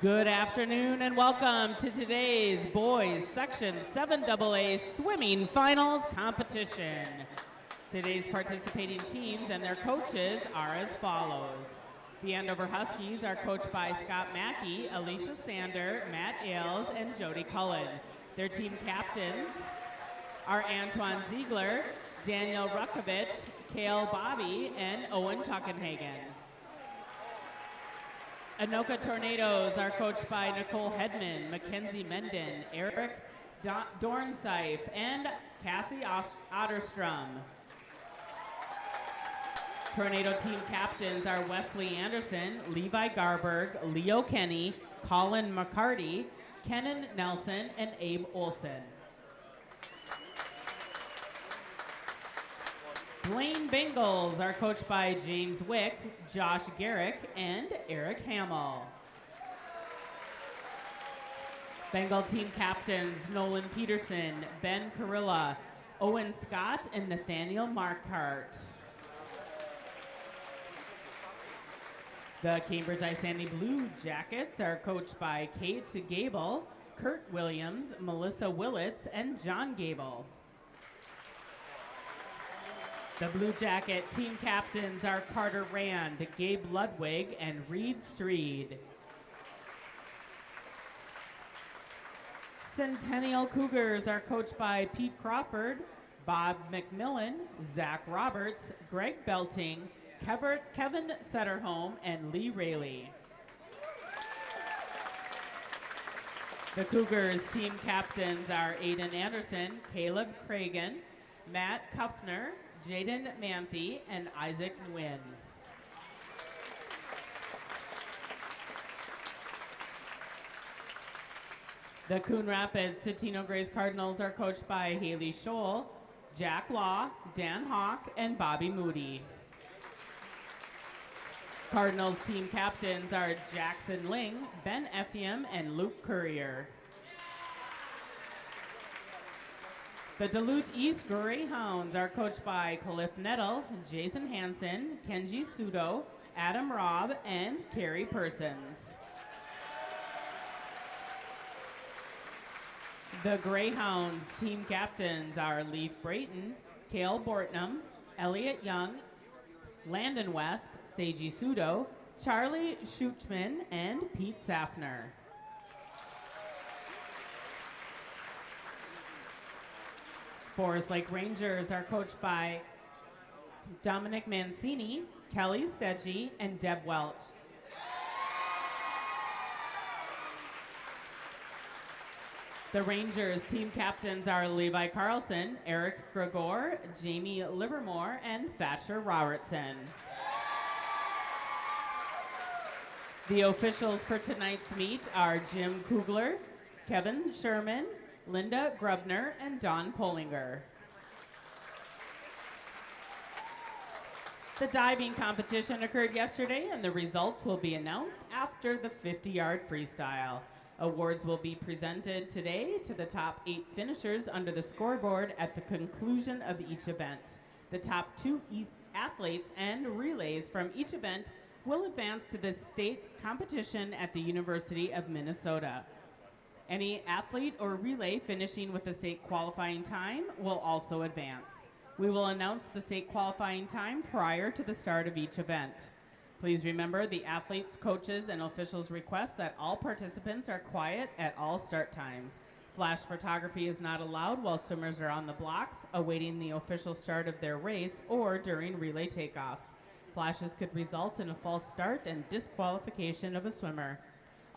Good afternoon and welcome to today's boys section 7AA swimming finals competition. Today's participating teams and their coaches are as follows. The Andover Huskies are coached by Scott Mackey, Alicia Sander, Matt Ailes, and Jody Cullen. Their team captains are Antoine Ziegler, Daniel Rukovich, Kale Bobby, and Owen Tuckenhagen. Anoka Tornadoes are coached by Nicole Hedman, Mackenzie Menden, Eric Dornseif, and Cassie Otterstrom. Tornado team captains are Wesley Anderson, Levi Garberg, Leo Kenny, Colin McCarty, Kenan Nelson, and Abe Olson. Blaine Bengals are coached by James Wick, Josh Garrick, and Eric Hamill. Bengal team captains Nolan Peterson, Ben Carilla, Owen Scott, and Nathaniel Markhart. The Cambridge Isandi Blue Jackets are coached by Kate Gable, Kurt Williams, Melissa Willits, and John Gable. The Blue Jacket team captains are Carter Rand, Gabe Ludwig, and Reed Streed. Centennial Cougars are coached by Pete Crawford, Bob McMillan, Zach Roberts, Greg Belting, Kevin Setterholm, and Lee Rayleigh. The Cougars team captains are Aiden Anderson, Caleb Cragen, Matt Kuffner, Jaden Manthe, and Isaac Nguyen. The Coon Rapids Citino Grays Cardinals are coached by Haley Scholl, Jack Law, Dan Hawk, and Bobby Moody. Cardinals team captains are Jackson Ling, Ben Effiam, and Luke Courier. The Duluth East Greyhounds are coached by Cliff Nettle, Jason Hansen, Kenji Sudo, Adam Robb, and Carrie Persons. The Greyhounds team captains are Leaf Brayton, Cale Bortnam, Elliot Young, Landon West, Seiji Sudo, Charlie Schuchman, and Pete Safner. Forest Lake Rangers are coached by Dominic Mancini, Kelly Steggy, and Deb Welch. The Rangers team captains are Levi Carlson, Eric Gregor, Jamie Livermore, and Thatcher Robertson. The officials for tonight's meet are Jim Kugler, Kevin Sherman, Linda Grubner, and Don Pollinger. The diving competition occurred yesterday, and the results will be announced after the 50-yard freestyle. Awards will be presented today to the top 8 finishers under the scoreboard at the conclusion of each event. The top 2 athletes and relays from each event will advance to the state competition at the University of Minnesota. Any athlete or relay finishing with the state qualifying time will also advance. We will announce the state qualifying time prior to the start of each event. Please remember the athletes, coaches, and officials request that all participants are quiet at all start times. Flash photography is not allowed while swimmers are on the blocks, awaiting the official start of their race or during relay takeoffs. Flashes could result in a false start and disqualification of a swimmer.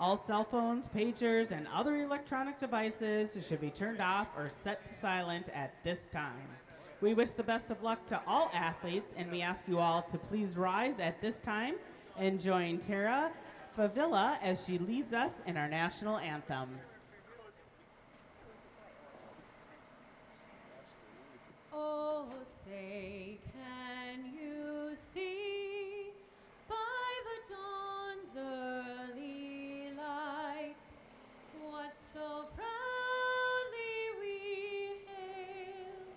All cell phones, pagers, and other electronic devices should be turned off or set to silent at this time. We wish the best of luck to all athletes, and we ask you all to please rise at this time and join Tara Favilla as she leads us in our national anthem. Oh, say, can you see by the dawn's early light what so proudly we hailed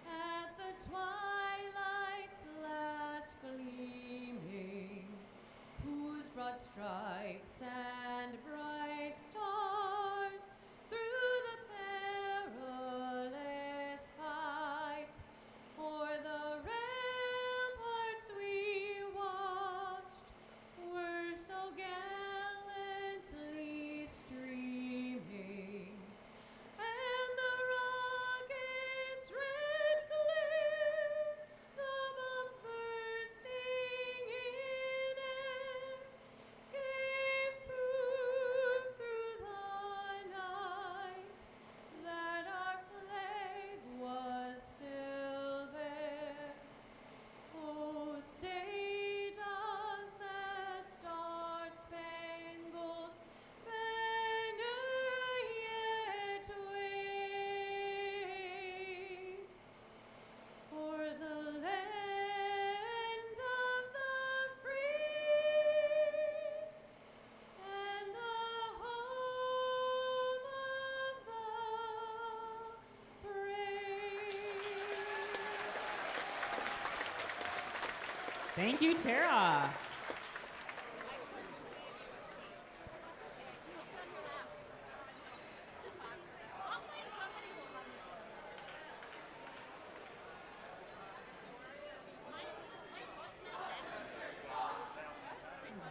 at the twilight's last gleaming, whose broad stripes and bright Thank you, Tara.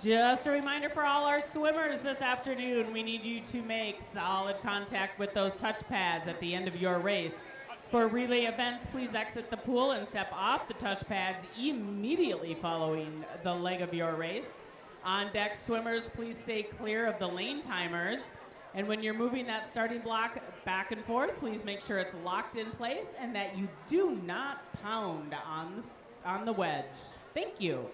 Just a reminder for all our swimmers this afternoon, we need you to make solid contact with those touch pads at the end of your race. For relay events, please exit the pool and step off the touch pads immediately following the leg of your race. On deck swimmers, please stay clear of the lane timers. And when you're moving that starting block back and forth, please make sure it's locked in place and that you do not pound on the wedge. Thank you.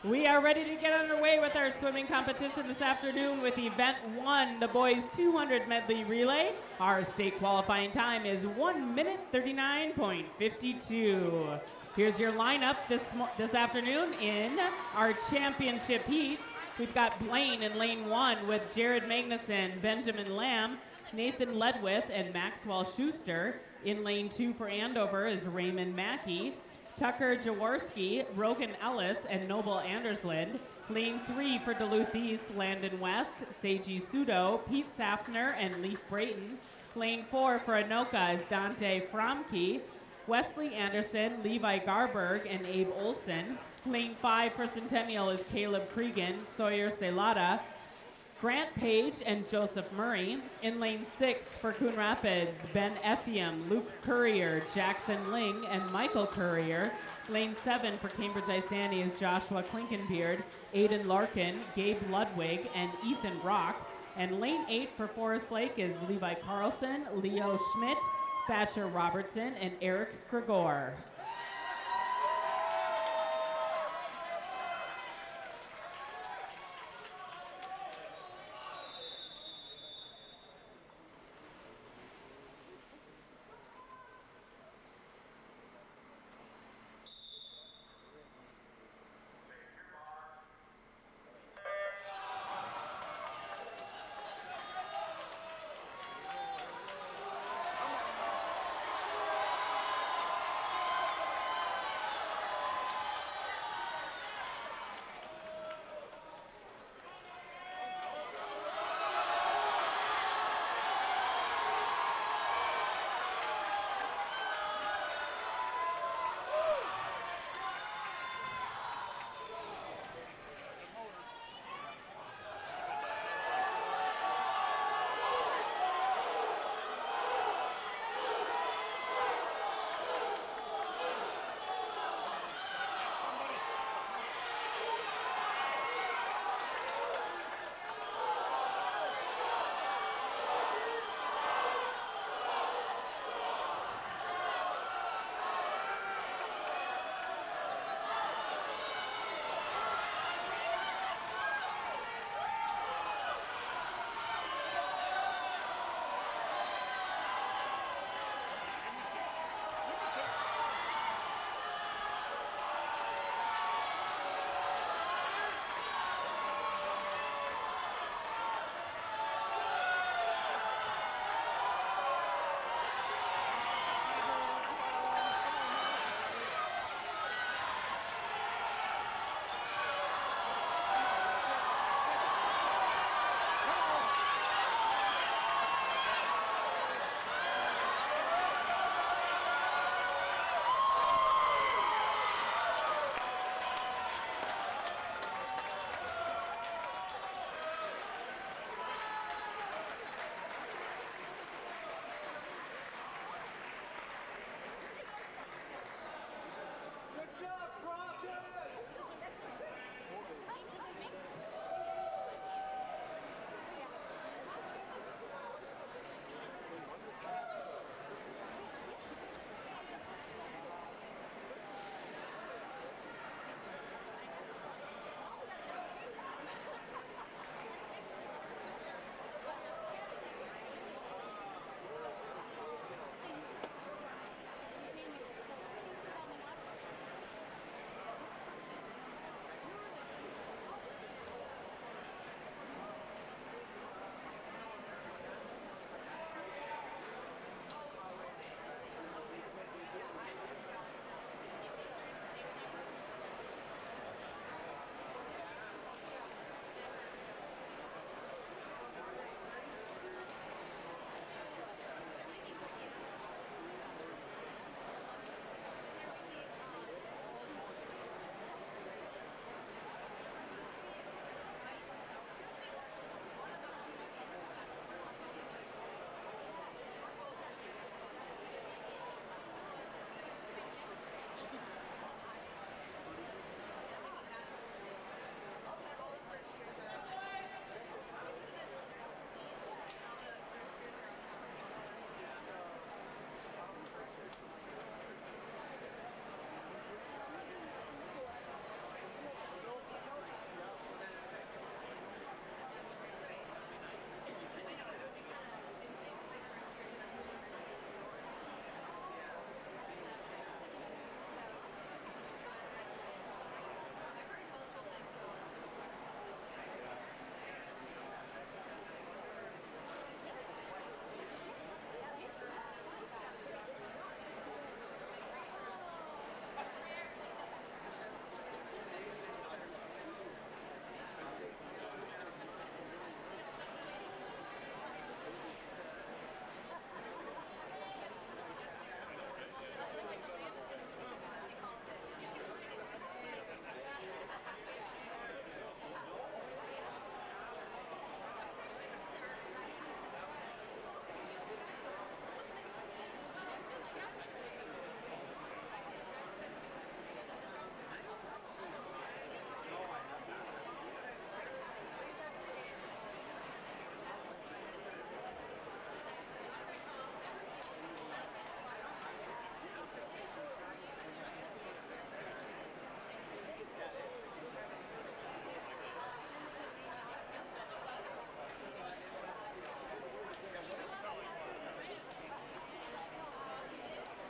We are ready to get underway with our swimming competition this afternoon with event 1, the boys 200 medley relay. Our state qualifying time is 1 minute 39.52. Here's your lineup this afternoon in our championship heat. We've got Blaine in lane 1 with Jared Magnuson, Benjamin Lamb, Nathan Ledwith, and Maxwell Schuster. In lane 2 for Andover is Raymond Mackey, Tucker Jaworski, Rogan Ellis, and Noble Andersland. Lane 3 for Duluth East, Landon West, Seiji Sudo, Pete Safner, and Leaf Brayton. Lane 4 for Anoka is Dante Fromke, Wesley Anderson, Levi Garberg, and Abe Olson. Lane 5 for Centennial is Caleb Cregan, Sawyer Celada, Grant Page, and Joseph Murray. In lane 6 for Coon Rapids, Ben Ethiam, Luke Courier, Jackson Ling, and Michael Courier. Lane 7 for Cambridge Isani is Joshua Klinkenbeard, Aiden Larkin, Gabe Ludwig, and Ethan Rock. And lane 8 for Forest Lake is Levi Carlson, Leo Schmidt, Thatcher Robertson, and Eric Gregor.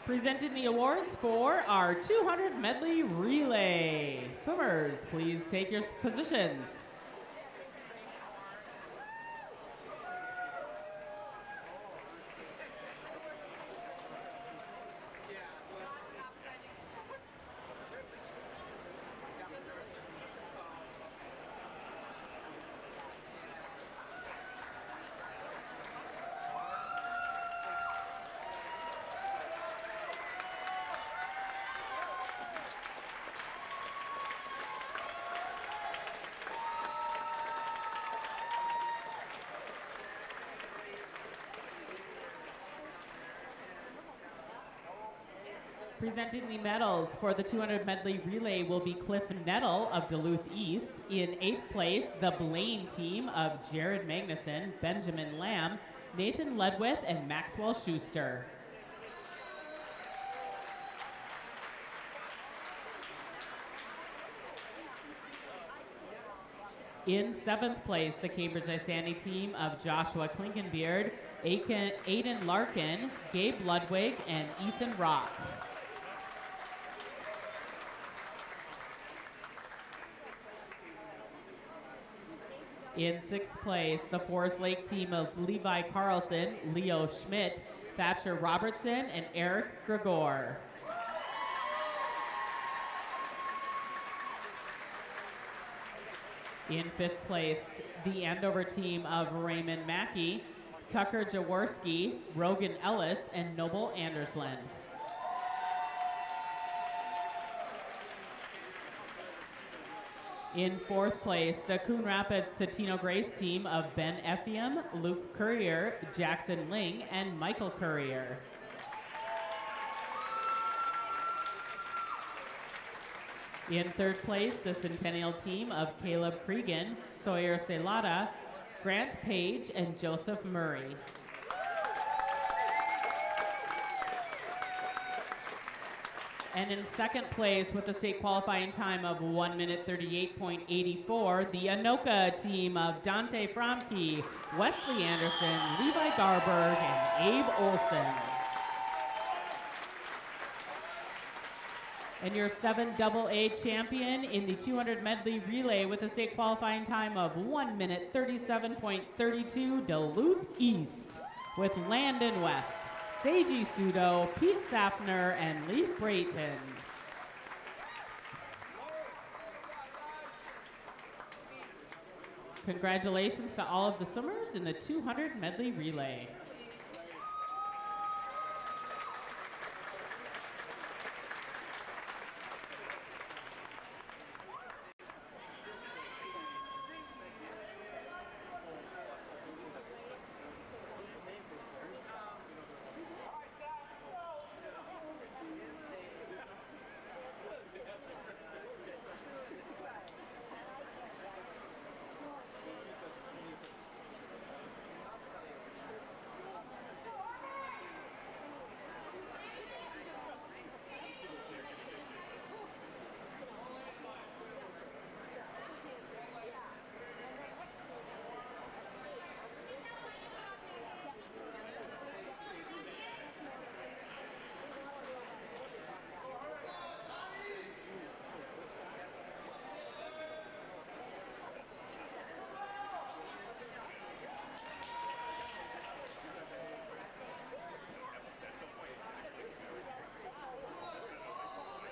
Presenting the awards for our 200 medley relay. Swimmers, please take your positions. Presenting the medals for the 200 medley relay will be Cliff Nettle of Duluth East. In 8th place, the Blaine team of Jared Magnuson, Benjamin Lamb, Nathan Ledwith, and Maxwell Schuster. In 7th place, the Cambridge Isani team of Joshua Klinkenbeard, Aiden Larkin, Gabe Ludwig, and Ethan Rock. In 6th place, the Forest Lake team of Levi Carlson, Leo Schmidt, Thatcher Robertson, and Eric Gregor. In 5th place, the Andover team of Raymond Mackey, Tucker Jaworski, Rogan Ellis, and Noble Andersland. In 4th place, the Coon Rapids Totino Grace team of Ben Effiam, Luke Courier, Jackson Ling, and Michael Courier. In 3rd place, the Centennial team of Caleb Cregan, Sawyer Celada, Grant Page, and Joseph Murray. And in 2nd place, with a state qualifying time of 1 minute 38.84, the Anoka team of Dante Fromke, Wesley Anderson, Levi Garberg, and Abe Olson. And your 7AA champion in the 200 medley relay with a state qualifying time of 1 minute 37.32, Duluth East, with Landon West, Seiji Sudo, Pete Safner, and Leif Brayton. Congratulations to all of the swimmers in the 200 medley relay.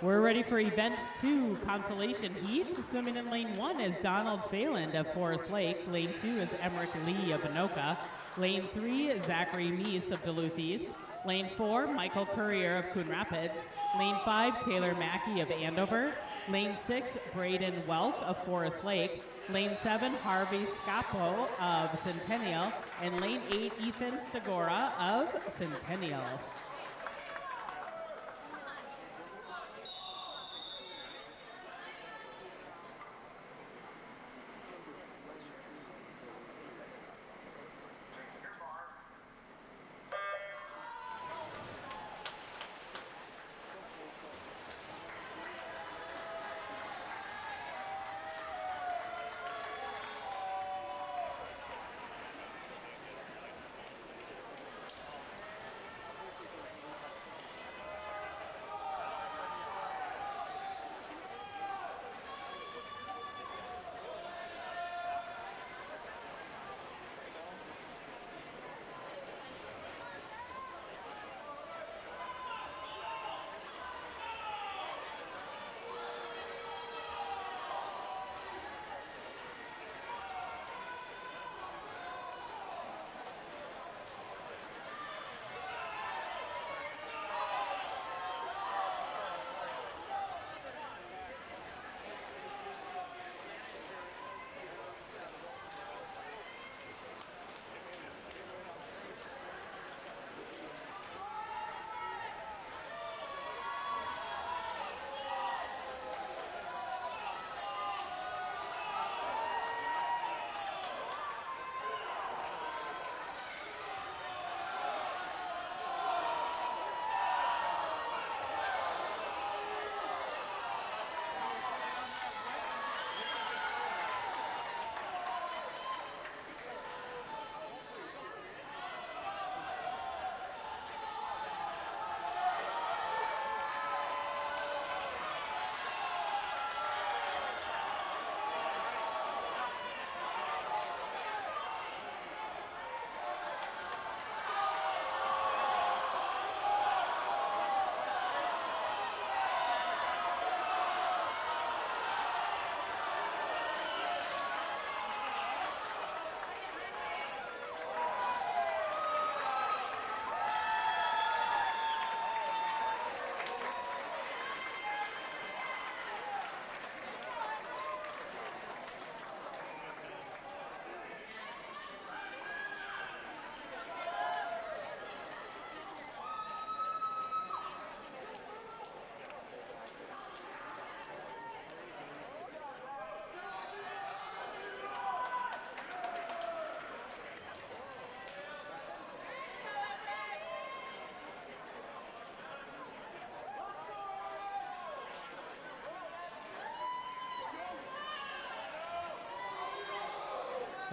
We're ready for event 2, Consolation Heat. Swimming in lane 1 is Donald Phelan of Forest Lake. Lane 2 is Emmerich Lee of Anoka. Lane 3 is Zachary Meese of Duluth East. Lane 4, Michael Courier of Coon Rapids. Lane 5, Taylor Mackey of Andover. Lane 6, Braden Welk of Forest Lake. Lane 7, Harvey Scapo of Centennial. And Lane 8, Ethan Stagora of Centennial.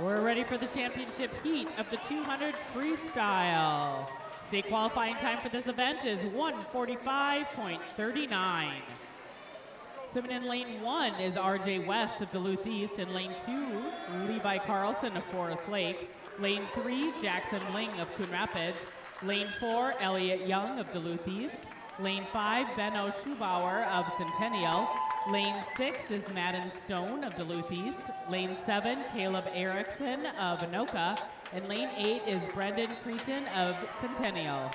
We're ready for the championship heat of the 200 freestyle. State qualifying time for this event is 1:45.39. Swimming in lane 1 is RJ West of Duluth East. In lane 2, Levi Carlson of Forest Lake. Lane 3, Jackson Ling of Coon Rapids. Lane 4, Elliot Young of Duluth East. Lane 5, Benno Schubauer of Centennial. Lane 6 is Madden Stone of Duluth East. Lane 7, Caleb Erickson of Anoka. And lane 8 is Brendan Cretin of Centennial.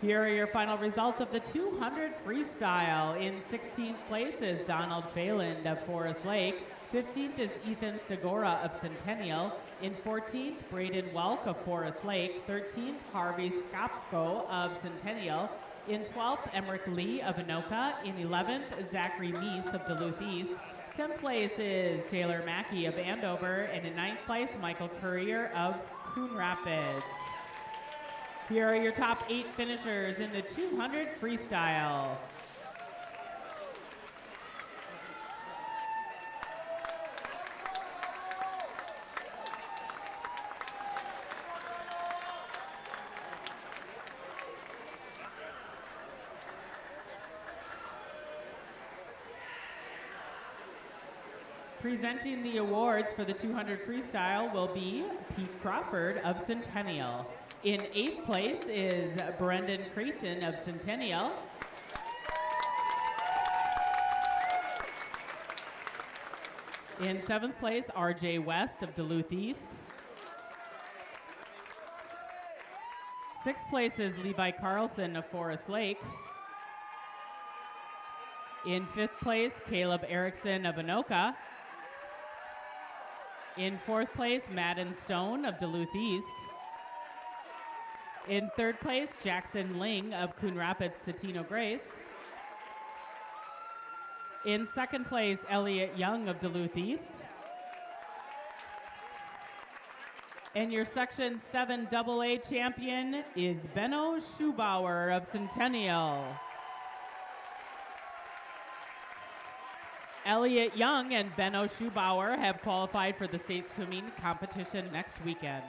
Here are your final results of the 200 freestyle. In 16th place is Donald Phelan of Forest Lake. 15th is Ethan Stegora of Centennial. In 14th, Braden Welk of Forest Lake. 13th, Harvey Skopko of Centennial. In 12th, Emmerich Lee of Anoka. In 11th, Zachary Meese of Duluth East. 10th place is Taylor Mackey of Andover. And in 9th place, Michael Courier of Coon Rapids. Here are your top 8 finishers in the 200 freestyle. Presenting the awards for the 200 freestyle will be Pete Crawford of Centennial. In 8th place is Brendan Creighton of Centennial. In 7th place, RJ West of Duluth East. 6th place is Levi Carlson of Forest Lake. In 5th place, Caleb Erickson of Anoka. In 4th place, Madden Stone of Duluth East. In 3rd place, Jackson Ling of Coon Rapids Totino Grace. In 2nd place, Elliot Young of Duluth East. And your Section 7 AA champion is Benno Schubauer of Centennial. Elliot Young and Benno Schubauer have qualified for the state swimming competition next weekend.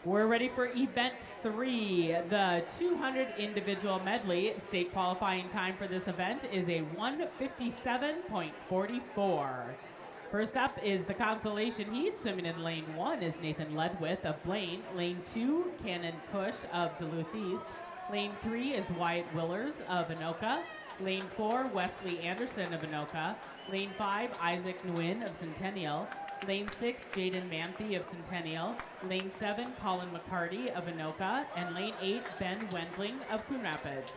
We're ready for event 3, the 200 individual medley. State qualifying time for this event is a 1:57.44. First up is the consolation heat. Swimming in lane 1 is Nathan Ledwith of Blaine. Lane 2, Cannon Cush of Duluth East. Lane 3 is Wyatt Willers of Anoka. Lane 4, Wesley Anderson of Anoka. Lane 5, Isaac Nguyen of Centennial. Lane 6, Jaden Manthe of Centennial. Lane 7, Colin McCarty of Anoka. And Lane 8, Ben Wendling of Coon Rapids.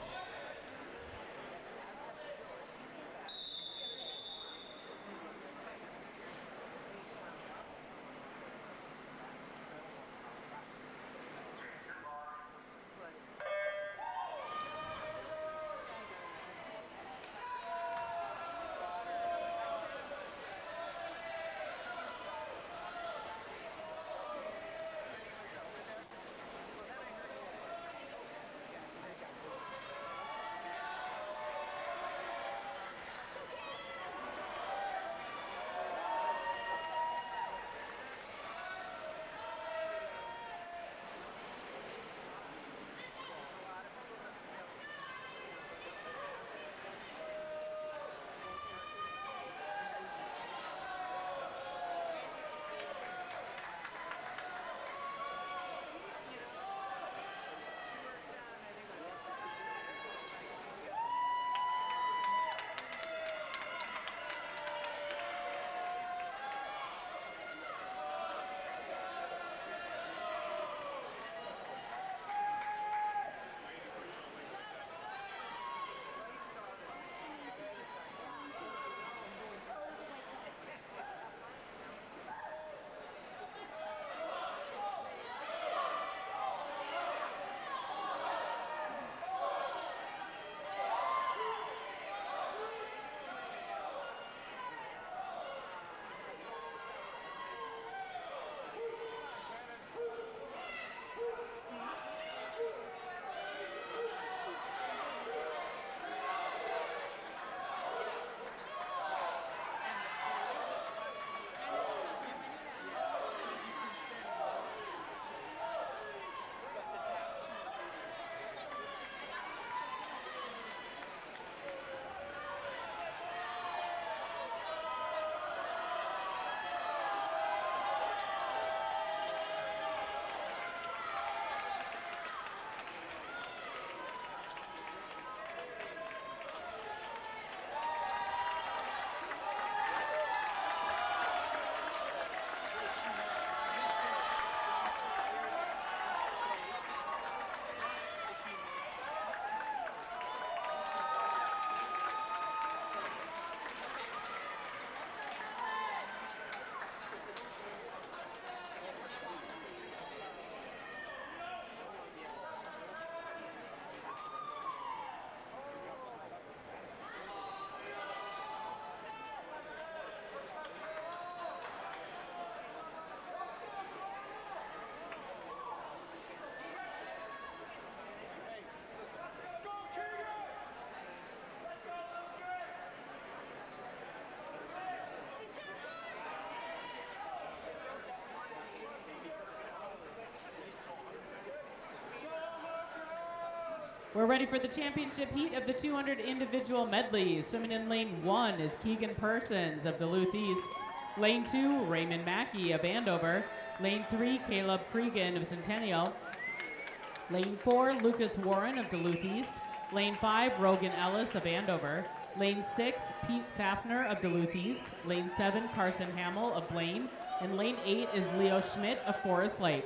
We're ready for the championship heat of the 200 individual medleys. Swimming in lane 1 is Keegan Persons of Duluth East. Lane 2, Raymond Mackey of Andover. Lane 3, Caleb Cregan of Centennial. Lane 4, Lucas Warren of Duluth East. Lane 5, Rogan Ellis of Andover. Lane 6, Pete Safner of Duluth East. Lane 7, Carson Hamill of Blaine. And lane 8 is Leo Schmidt of Forest Lake.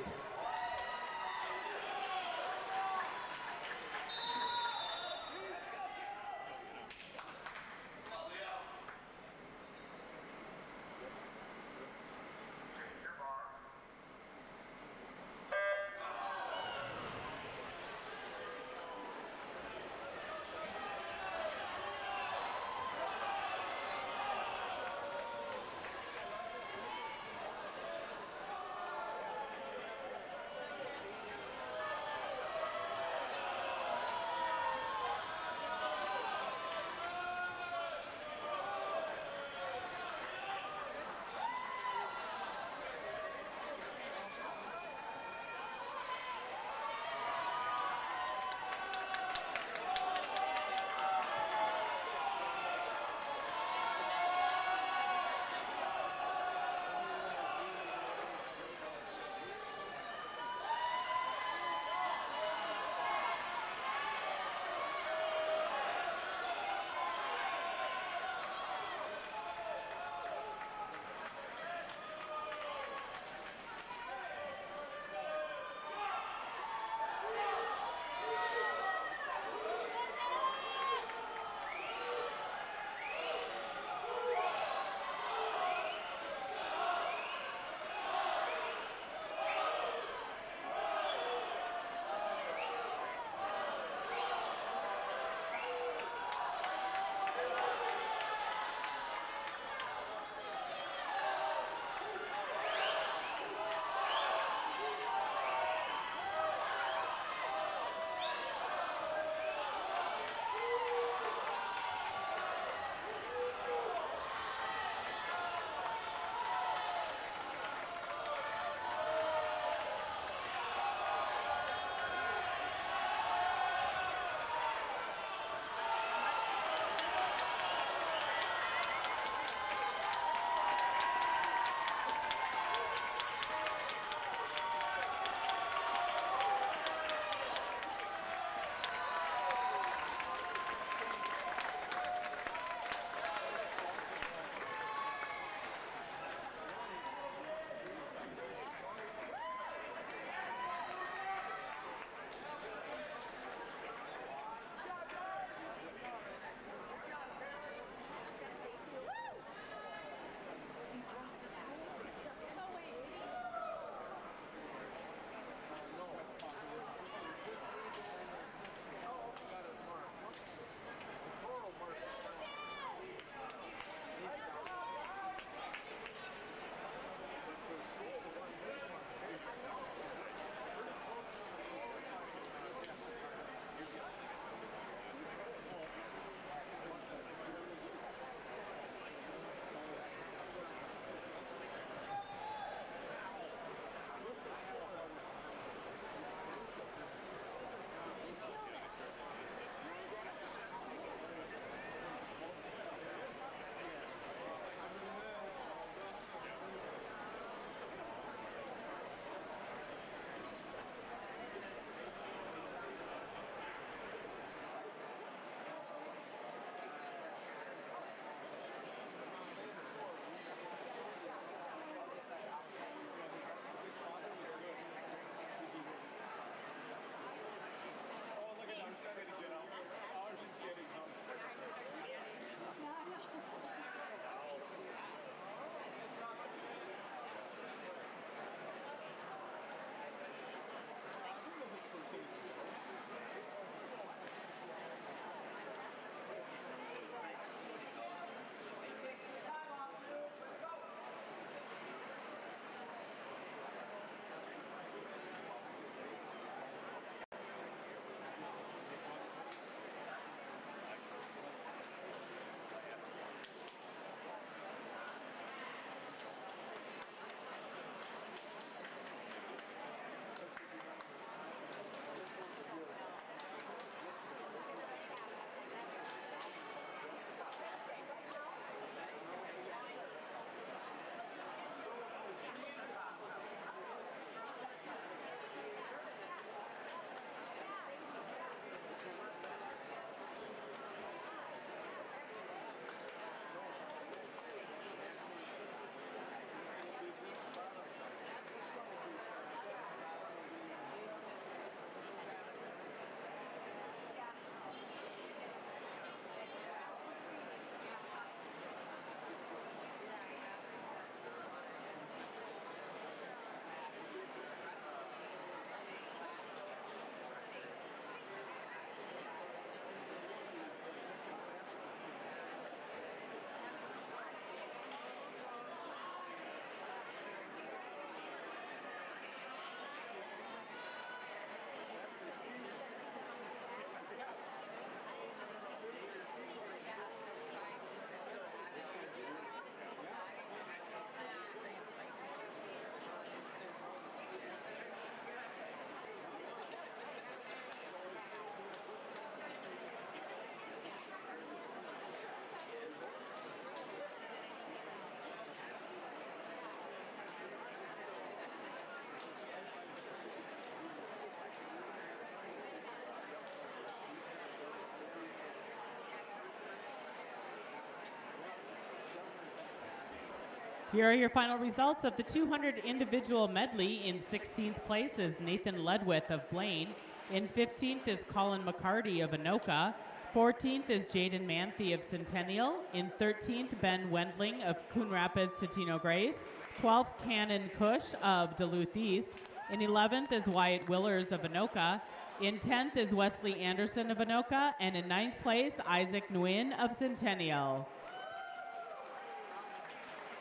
Here are your final results of the 200 individual medley. In 16th place is Nathan Ledwith of Blaine. In 15th is Colin McCarty of Anoka. 14th is Jaden Manthe of Centennial. In 13th, Ben Wendling of Coon Rapids Totino Grace. 12th, Cannon Cush of Duluth East. In 11th is Wyatt Willers of Anoka. In 10th is Wesley Anderson of Anoka. And in 9th place, Isaac Nguyen of Centennial.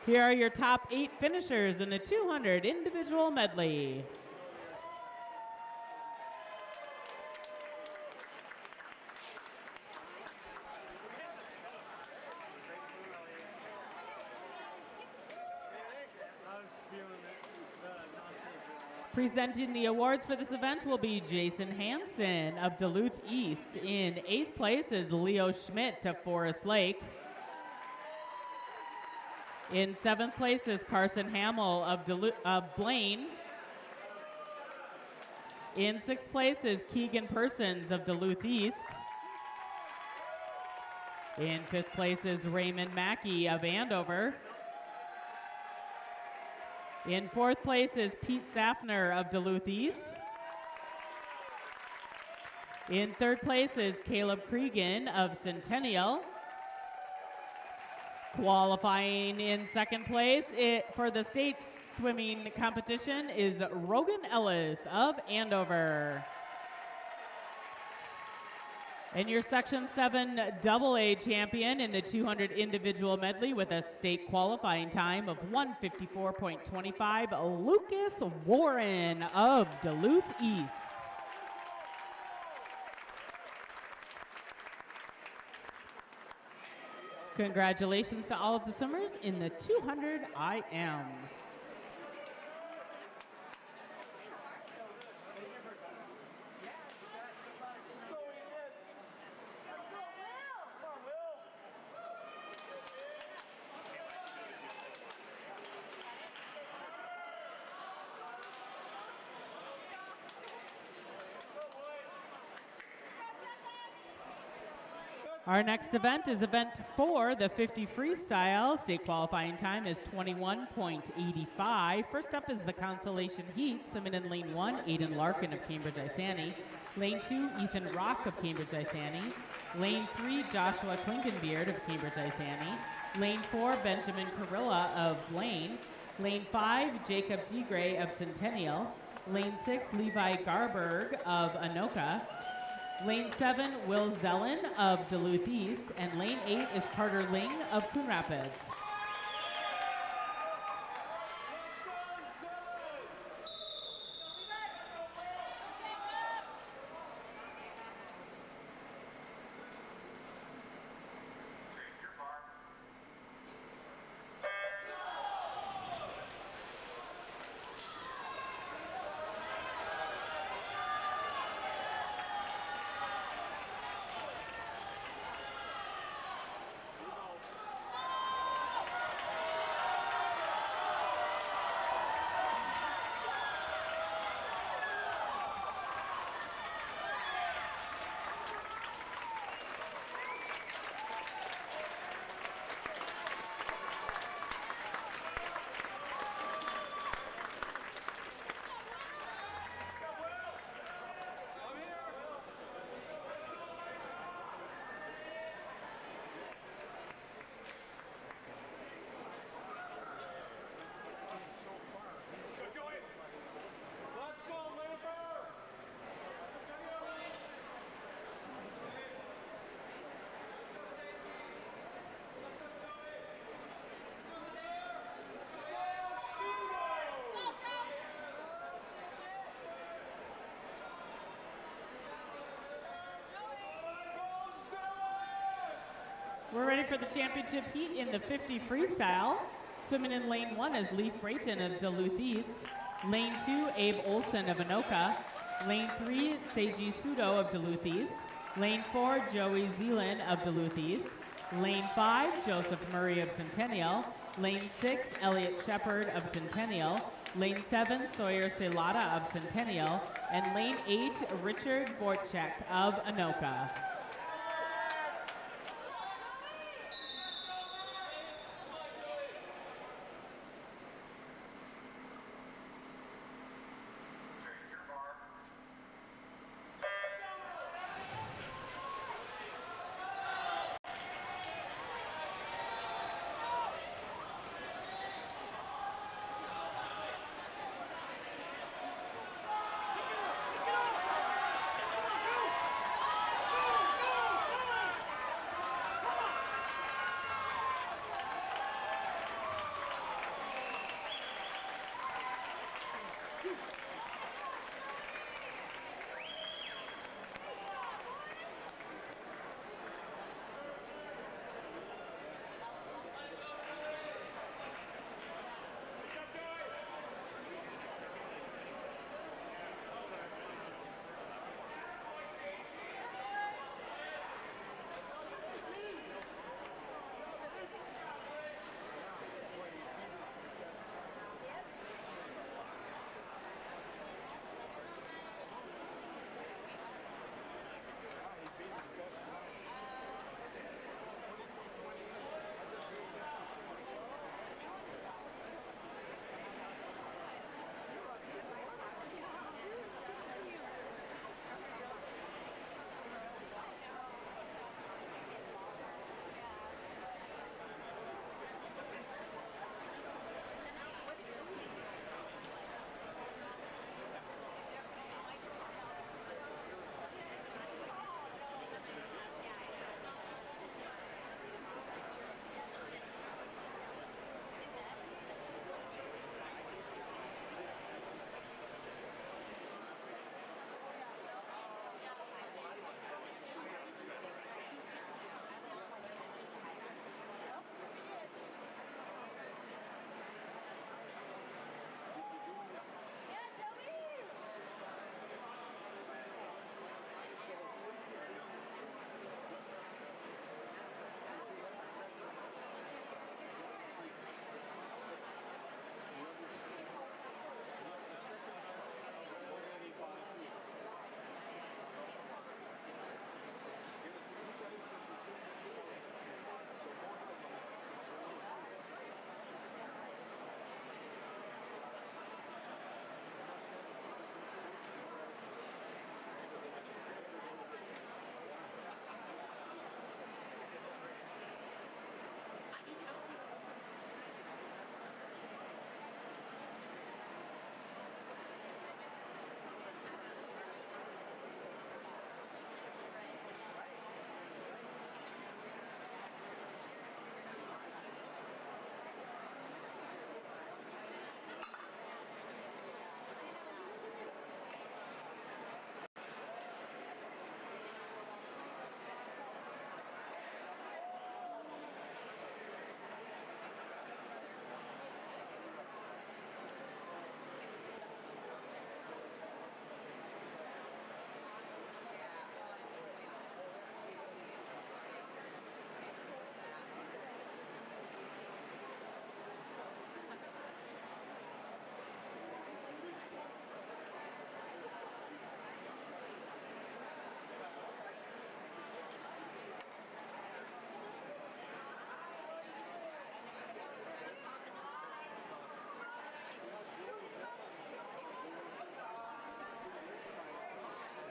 Here are your top 8 finishers in the 200 individual medley. Presenting the awards for this event will be Jason Hansen of Duluth East. In 8th place is Leo Schmidt of Forest Lake. In 7th place is Carson Hamill of Blaine. In 6th place is Keegan Persons of Duluth East. In 5th place is Raymond Mackey of Andover. In 4th place is Pete Safner of Duluth East. In 3rd place is Caleb Cregan of Centennial. Qualifying in 2nd place for the state swimming competition is Rogan Ellis of Andover. And your Section 7 AA champion in the 200 individual medley with a state qualifying time of 1:54.25, Lucas Warren of Duluth East. Congratulations to all of the swimmers in the 200 IM. Our next event is event 4, the 50 freestyle. State qualifying time is 21.85. First up is the consolation heat. Swimming in lane 1, Aiden Larkin of Cambridge Isani. Lane 2, Ethan Rock of Cambridge Isani. Lane 3, Joshua Klinkenbeard of Cambridge Isani. Lane 4, Benjamin Carilla of Blaine. Lane 5, Jacob DeGray of Centennial. Lane 6, Levi Garberg of Anoka. Lane 7, Will Zellen of Duluth East, and lane 8 is Carter Ling of Coon Rapids. We're ready for the championship heat in the 50 freestyle. Swimming in lane 1 is Leif Brayton of Duluth East. Lane 2, Abe Olson of Anoka. Lane 3, Seiji Sudo of Duluth East. Lane 4, Joey Zeeland of Duluth East. Lane 5, Joseph Murray of Centennial. Lane 6, Elliot Shepard of Centennial. Lane 7, Sawyer Celada of Centennial. And lane 8, Richard Vorchek of Anoka.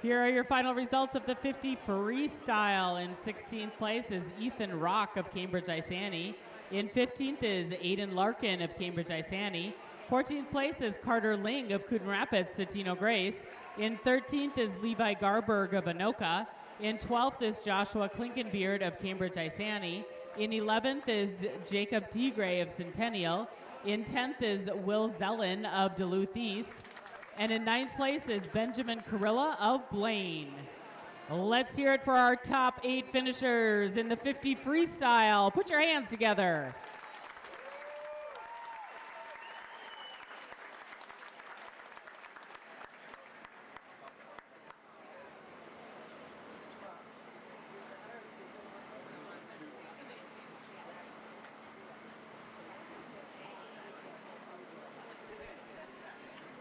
Here are your final results of the 50 freestyle. In 16th place is Ethan Rock of Cambridge Isani. In 15th is Aiden Larkin of Cambridge Isani. 14th place is Carter Ling of Coon Rapids, Totino Grace. In 13th is Levi Garberg of Anoka. In 12th is Joshua Klinkenbeard of Cambridge Isani. In 11th is Jacob Degray of Centennial. In 10th is Will Zellen of Duluth East. And in 9th place is Benjamin Carilla of Blaine. Let's hear it for our top 8 finishers in the 50 freestyle. Put your hands together.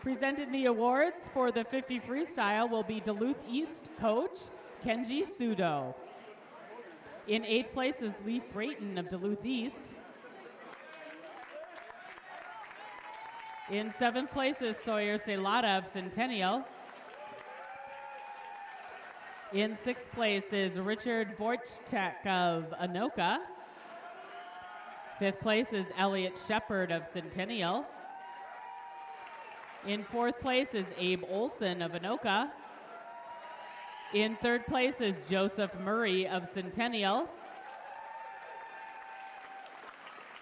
Presenting the awards for the 50 freestyle will be Duluth East coach Kenji Sudo. In 8th place is Leaf Brayton of Duluth East. In 7th place is Sawyer Celada of Centennial. In 6th place is Richard Vorchtek of Anoka. 5th place is Elliot Shepard of Centennial. In 4th place is Abe Olson of Anoka. In 3rd place is Joseph Murray of Centennial.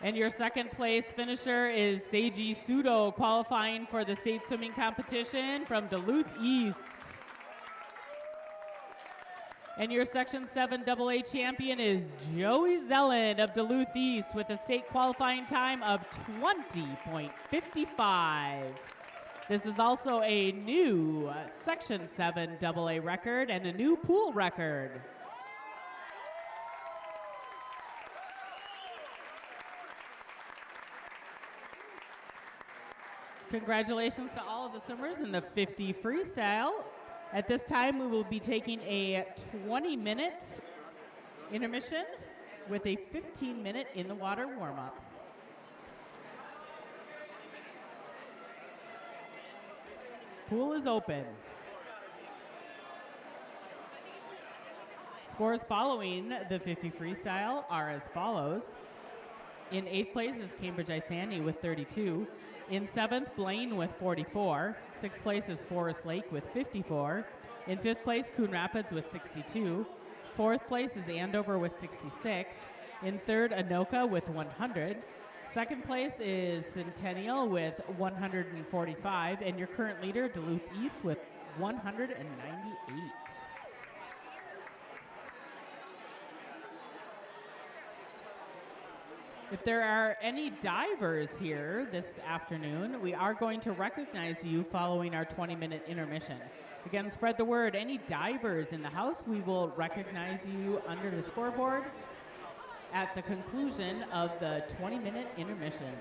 And your 2nd place finisher is Seiji Sudo, qualifying for the state swimming competition from Duluth East. And your Section 7 AA champion is Joey Zellen of Duluth East with a state qualifying time of 20.55. This is also a new Section 7 AA record and a new pool record. Congratulations to all of the swimmers in the 50 freestyle. At this time, we will be taking a 20-minute intermission with a 15-minute in the water warm-up. Pool is open. Scores following the 50 freestyle are as follows. In 8th place is Cambridge Isani with 32. In 7th, Blaine with 44. 6th place is Forest Lake with 54. In 5th place, Coon Rapids with 62. 4th place is Andover with 66. In 3rd, Anoka with 100. 2nd place is Centennial with 145, and your current leader, Duluth East, with 198. If there are any divers here this afternoon, we are going to recognize you following our 20-minute intermission. Again, spread the word. Any divers in the house, we will recognize you under the scoreboard at the conclusion of the 20-minute intermission.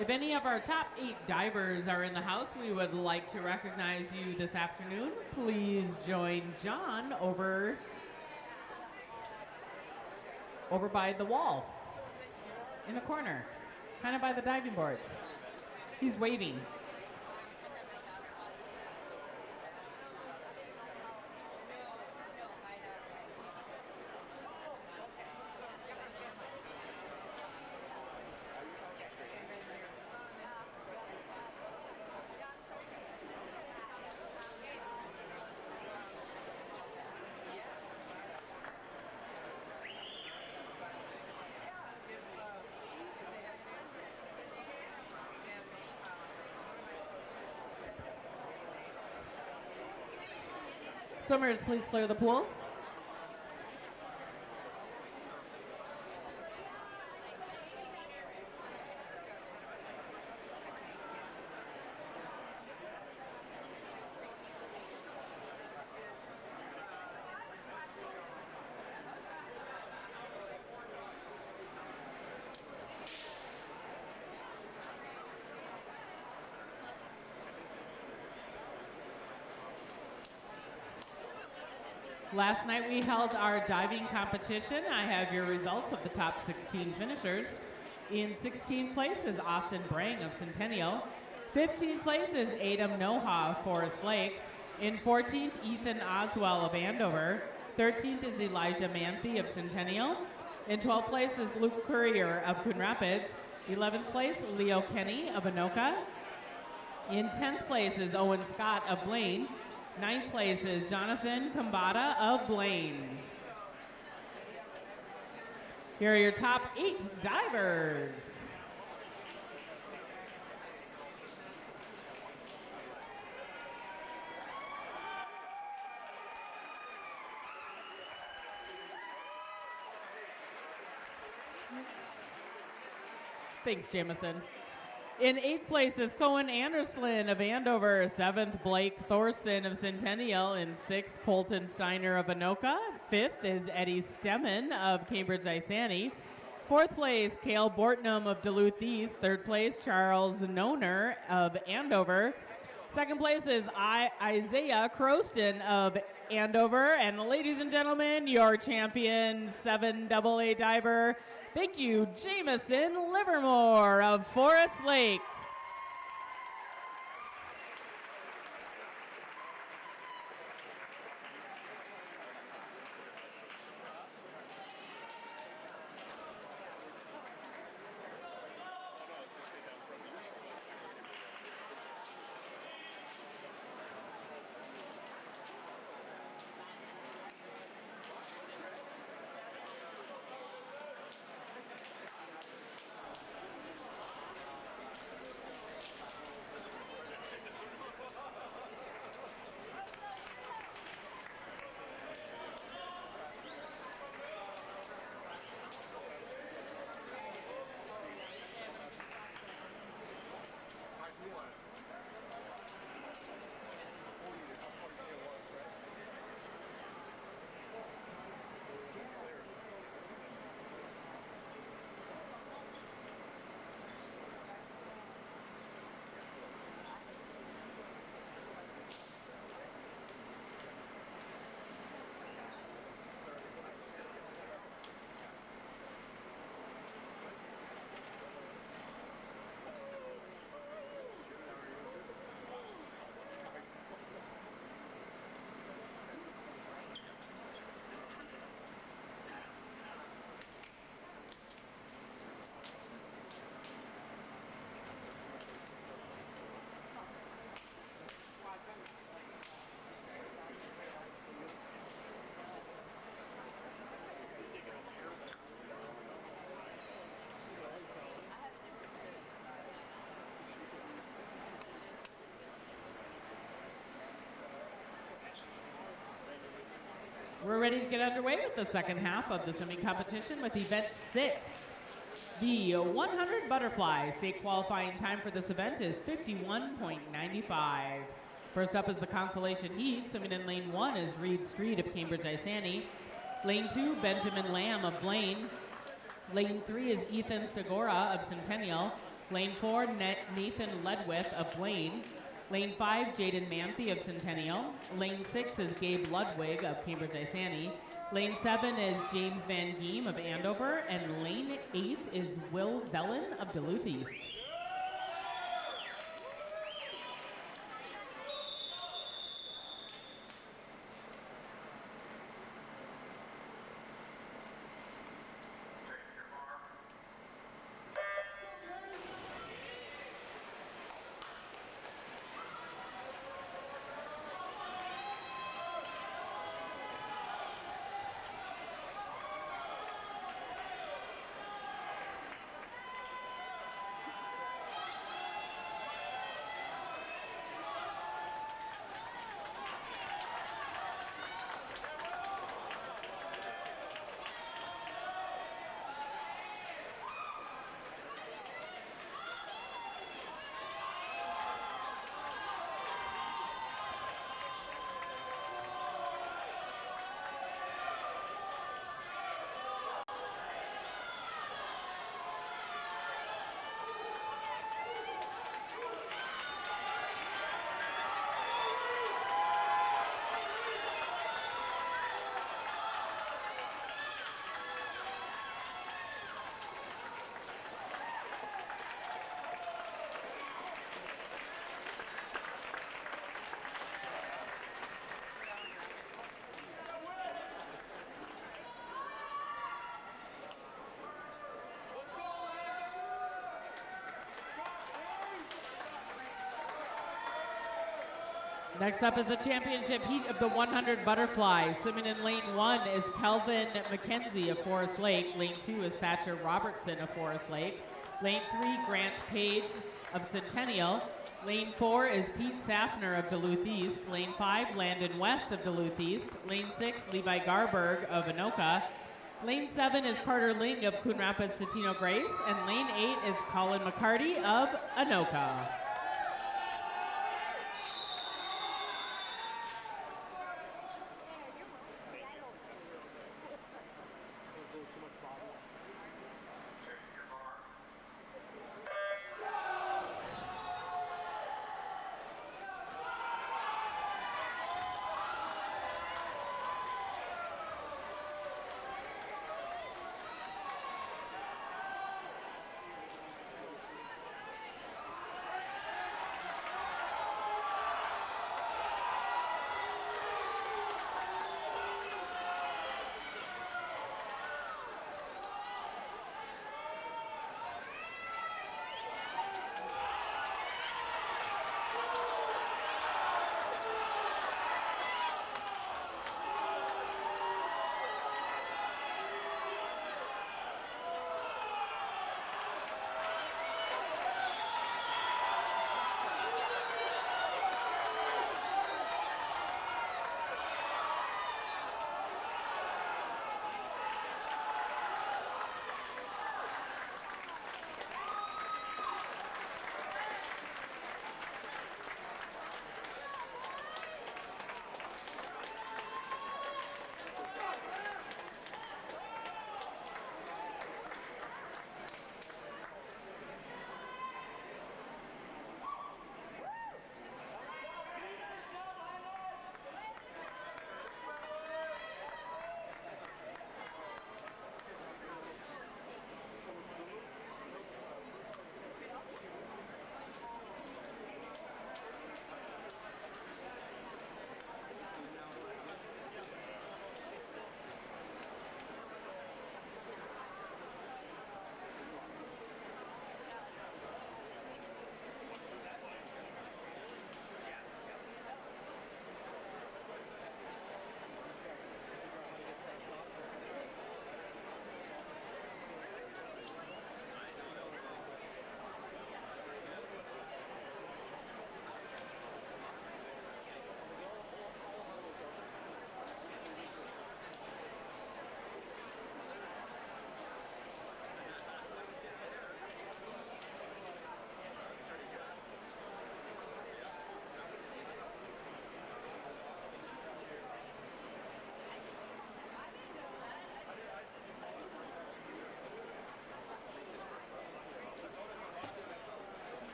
If any of our top 8 divers are in the house, we would like to recognize you this afternoon. Please join John over by the wall in the corner, kind of by the diving boards. He's waving. Swimmers, please clear the pool. Last night we held our diving competition. I have your results of the top 16 finishers. In 16th place is Austin Brang of Centennial. 15th place is Adam Noha of Forest Lake. In 14th, Ethan Oswell of Andover. 13th is Elijah Manthe of Centennial. In 12th place is Luke Courier of Coon Rapids. 11th place, Leo Kenny of Anoka. In 10th place is Owen Scott of Blaine. 9th place is Jonathan Kambata of Blaine. Here are your top 8 divers. Thanks, Jamison. In 8th place is Cohen Anderslin of Andover. 7th, Blake Thorson of Centennial. In 6th, Colton Steiner of Anoka. 5th is Eddie Stemmen of Cambridge Isani. 4th place, Cale Bortnam of Duluth East. 3rd place, Charles Noner of Andover. 2nd place is Isaiah Croston of Andover. And ladies and gentlemen, your champion 7AA diver, thank you, Jamison Livermore of Forest Lake. We're ready to get underway with the second half of the swimming competition with event 6. The 100 butterfly state qualifying time for this event is 51.95. First up is the consolation heat. Swimming in lane 1 is Reed Street of Cambridge Isani. Lane 2, Benjamin Lamb of Blaine. Lane 3 is Ethan Stagora of Centennial. Lane 4, Nathan Ledwith of Blaine. Lane 5, Jaden Manthe of Centennial. Lane 6 is Gabe Ludwig of Cambridge Isani. Lane 7 is James Van Geem of Andover. And lane 8 is Will Zellen of Duluth East. Next up is the championship heat of the 100 butterfly. Swimming in lane 1 is Kelvin McKenzie of Forest Lake. Lane 2 is Thatcher Robertson of Forest Lake. Lane 3, Grant Page of Centennial. Lane 4 is Pete Safner of Duluth East. Lane 5, Landon West of Duluth East. Lane 6, Levi Garberg of Anoka. Lane 7 is Carter Ling of Coon Rapids Totino Grace. And lane 8 is Colin McCarty of Anoka.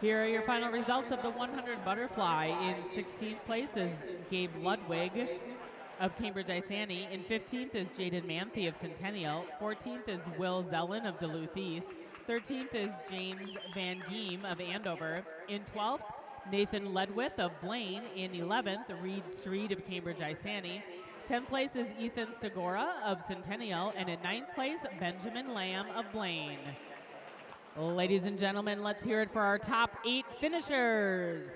Here are your final results of the 100 butterfly. In 16th place is Gabe Ludwig of Cambridge Isani. In 15th is Jaden Manthe of Centennial. 14th is Will Zellen of Duluth East. 13th is James Van Geem of Andover. In 12th, Nathan Ledwith of Blaine. In 11th, Reed Street of Cambridge Isani. 10th place is Ethan Stagora of Centennial. And in 9th place, Benjamin Lamb of Blaine. Ladies and gentlemen, let's hear it for our top 8 finishers.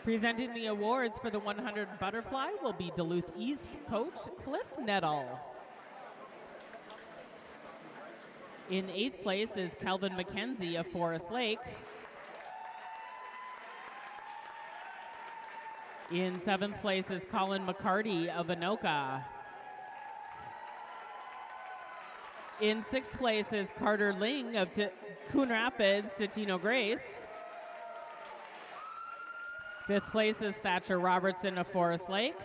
Presenting the awards for the 100 butterfly will be Duluth East coach Cliff Nettle. In 8th place is Calvin McKenzie of Forest Lake. In 7th place is Colin McCarty of Anoka. In 6th place is Carter Ling of Coon Rapids, Totino Grace. 5th place is Thatcher Robertson of Forest Lake.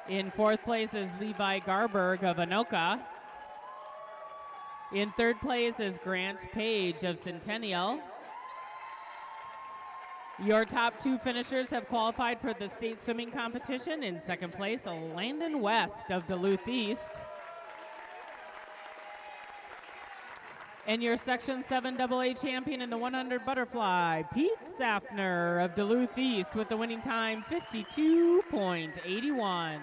In 4th place is Levi Garberg of Anoka. In 3rd place is Grant Page of Centennial. Your top 2 finishers have qualified for the state swimming competition. In 2nd place, Landon West of Duluth East. And your Section 7 AA champion in the 100 butterfly, Pete Safner of Duluth East with the winning time 52.81.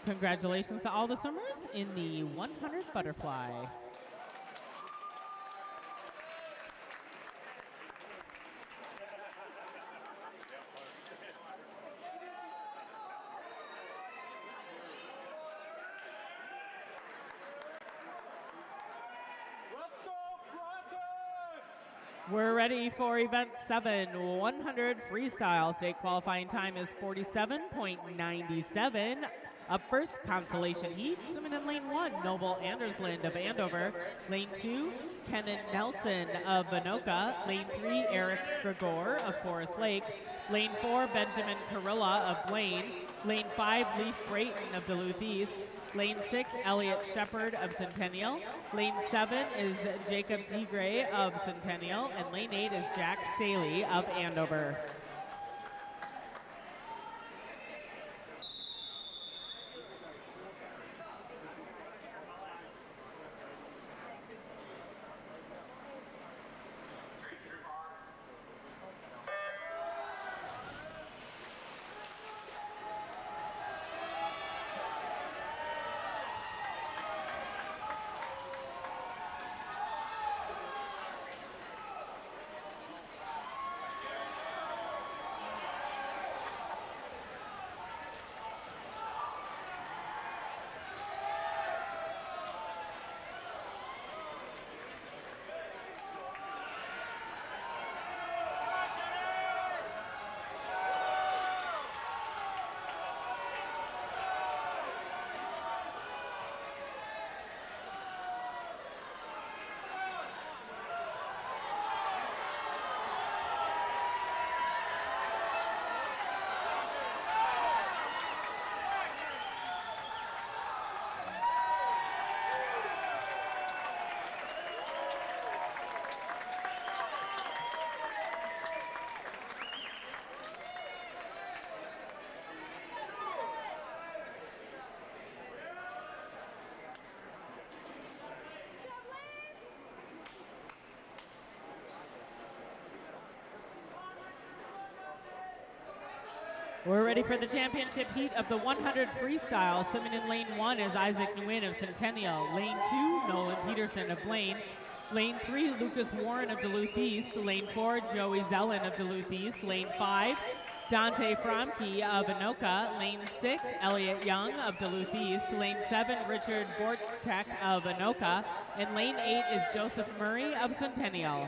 Congratulations to all the swimmers in the 100 butterfly. We're ready for event 7, 100 freestyle. State qualifying time is 47.97. Up first, Consolation Heat. Swimming in lane 1, Noble Andersland of Andover. Lane 2, Kenan Nelson of Anoka. Lane 3, Eric Gregor of Forest Lake. Lane 4, Benjamin Carilla of Blaine. Lane 5, Leaf Brayton of Duluth East. Lane 6, Elliot Shepard of Centennial. Lane 7 is Jacob D. Gray of Centennial. And lane 8 is Jack Staley of Andover. We're ready for the championship heat of the 100 freestyle. Swimming in lane 1 is Isaac Nguyen of Centennial. Lane 2, Nolan Peterson of Blaine. Lane 3, Lucas Warren of Duluth East. Lane 4, Joey Zellen of Duluth East. Lane 5, Dante Fromke of Anoka. Lane 6, Elliot Young of Duluth East. Lane 7, Richard Borchtek of Anoka. And lane 8 is Joseph Murray of Centennial.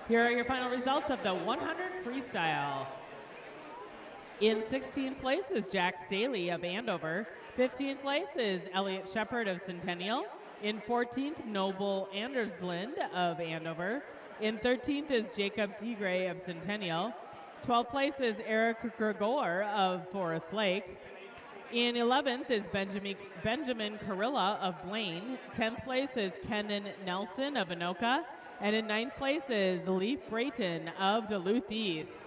Here are your final results of the 100 freestyle. In 16th place is Jack Staley of Andover. 15th place is Elliot Shepard of Centennial. In 14th, Noble Andersland of Andover. In 13th is Jacob Degray of Centennial. 12th place is Eric Gregor of Forest Lake. In 11th is Benjamin Carilla of Blaine. 10th place is Kenan Nelson of Anoka. And in 9th place is Leaf Brayton of Duluth East.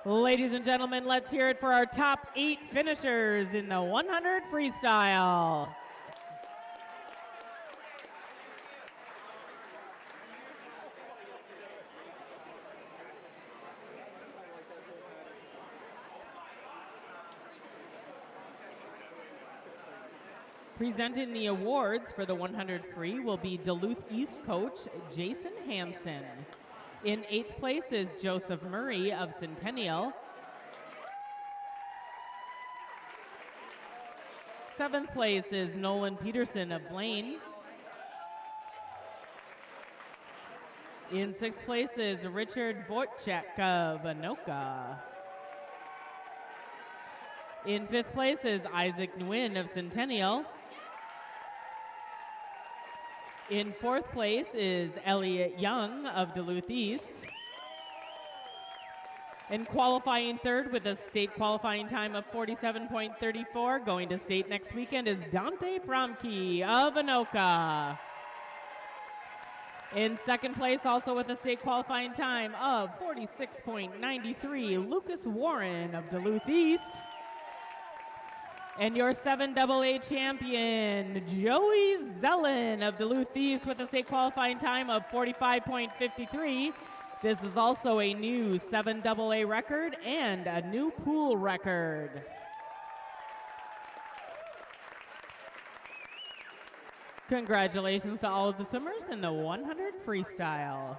Ladies and gentlemen, let's hear it for our top 8 finishers in the 100 freestyle. Presenting the awards for the 100 free will be Duluth East coach Jason Hansen. In 8th place is Joseph Murray of Centennial. 7th place is Nolan Peterson of Blaine. In 6th place is Richard Vorchak of Anoka. In 5th place is Isaac Nguyen of Centennial. In 4th place is Elliot Young of Duluth East. And qualifying third with a state qualifying time of 47.34, going to state next weekend, is Dante Fromke of Anoka. In second place, also with a state qualifying time of 46.93, Lucas Warren of Duluth East. And your 7AA champion, Joey Zellen of Duluth East with a state qualifying time of 45.53. This is also a new 7AA record and a new pool record. Congratulations to all of the swimmers in the 100 freestyle.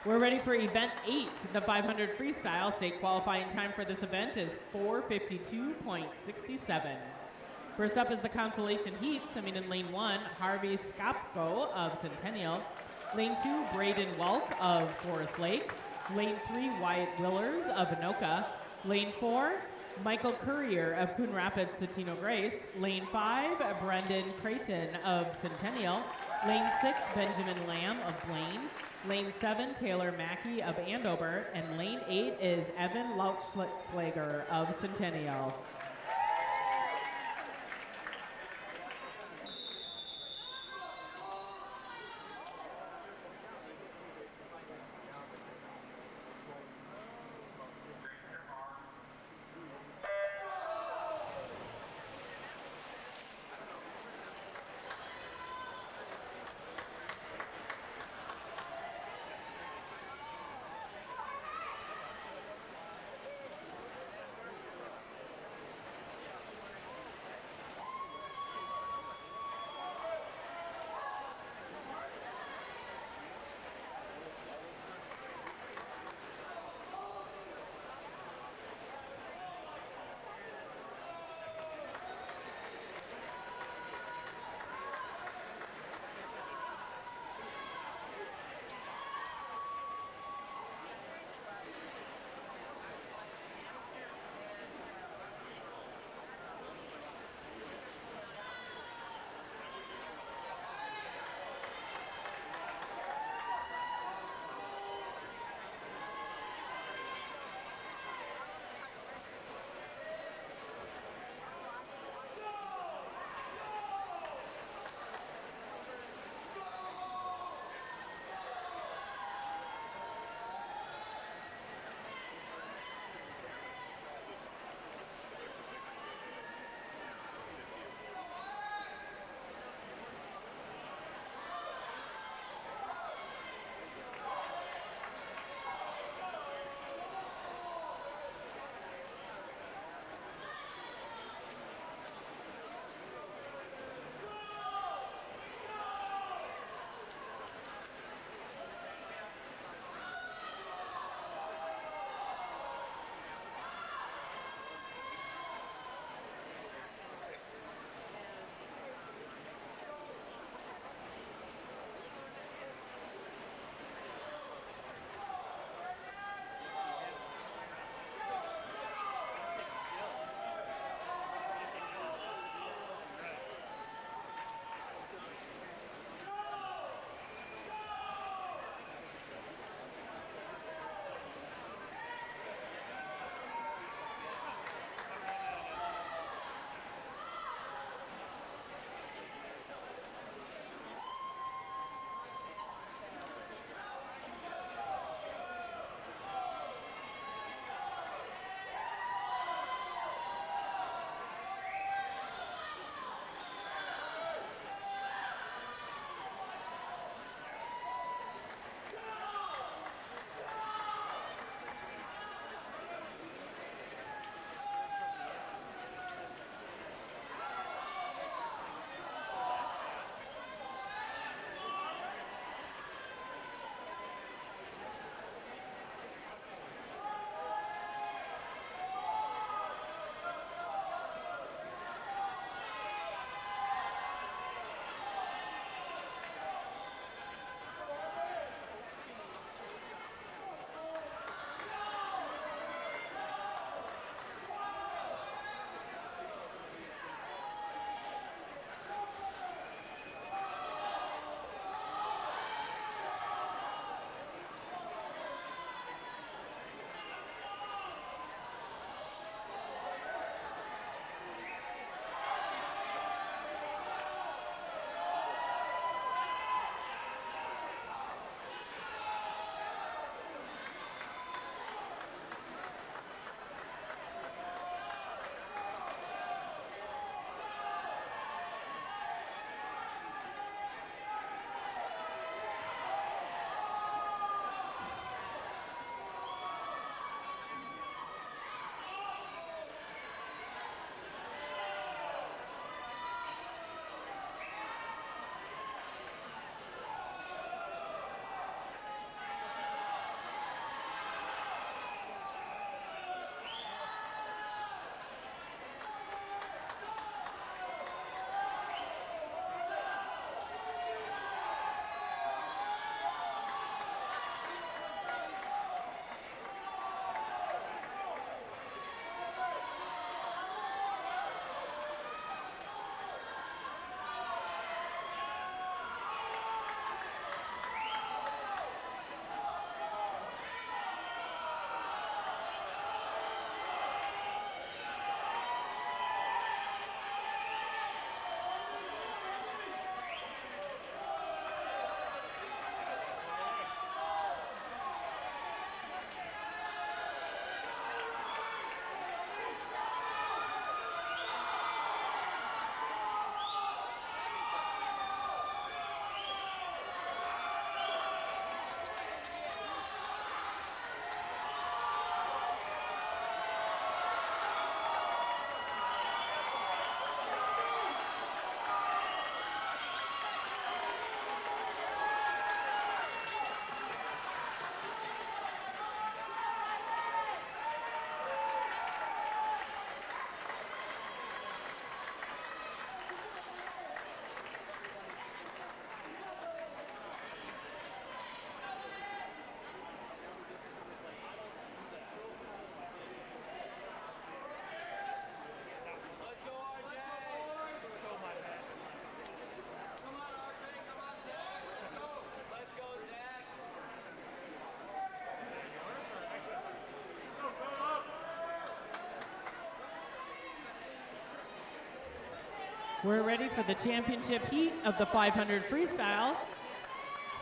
We're ready for event 8, the 500 freestyle. State qualifying time for this event is 4:52.67. First up is the consolation heat, swimming in lane 1, Harvey Skopko of Centennial. Lane 2, Braden Welk of Forest Lake. Lane 3, Wyatt Willers of Anoka. Lane 4, Michael Courier of Coon Rapids, Totino Grace. Lane 5, Brendan Creighton of Centennial. Lane 6, Benjamin Lamb of Blaine. Lane 7, Taylor Mackey of Andover. And lane 8 is Evan Lauchslager of Centennial. We're ready for the championship heat of the 500 freestyle.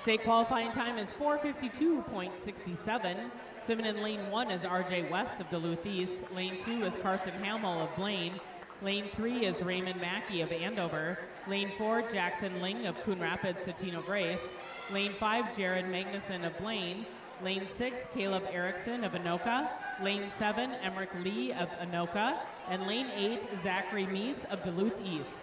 State qualifying time is 4:52.67. Swimming in lane 1 is RJ West of Duluth East. Lane 2 is Carson Hamill of Blaine. Lane 3 is Raymond Mackey of Andover. Lane 4, Jackson Ling of Coon Rapids Totino Grace. Lane 5, Jared Magnuson of Blaine. Lane 6, Caleb Erickson of Anoka. Lane 7, Emmerich Lee of Anoka. And lane 8, Zachary Meese of Duluth East.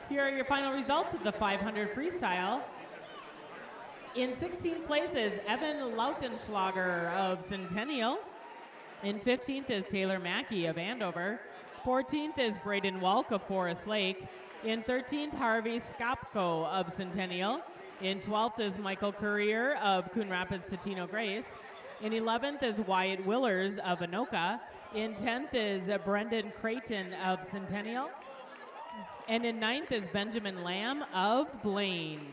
Here are your final results of the 500 freestyle. In 16th place is Evan Lautenschlager of Centennial. In 15th is Taylor Mackey of Andover. 14th is Braden Walk of Forest Lake. In 13th, Harvey Skopko of Centennial. In 12th is Michael Courier of Coon Rapids Totino Grace. In 11th is Wyatt Willers of Anoka. In 10th is Brendan Creighton of Centennial. And in 9th is Benjamin Lamb of Blaine.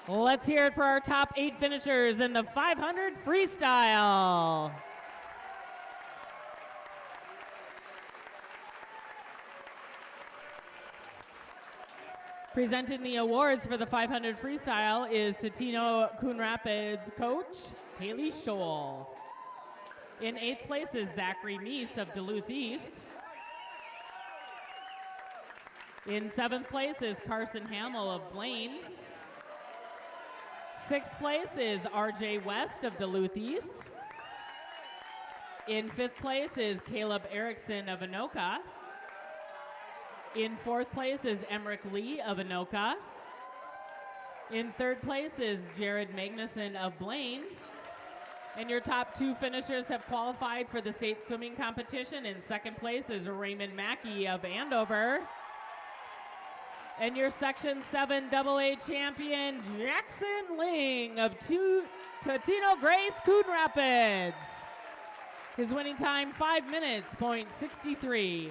Let's hear it for our top 8 finishers in the 500 freestyle. Presenting the awards for the 500 freestyle is Totino Coon Rapids coach Haley Scholl. In 8th place is Zachary Meese of Duluth East. In 7th place is Carson Hamill of Blaine. 6th place is RJ West of Duluth East. In 5th place is Caleb Erickson of Anoka. In 4th place is Emmerich Lee of Anoka. In 3rd place is Jared Magnuson of Blaine. And your top 2 finishers have qualified for the state swimming competition. In 2nd place is Raymond Mackey of Andover. And your Section 7 AA champion, Jackson Ling of Totino Grace, Coon Rapids. His winning time, 5 minutes, .63.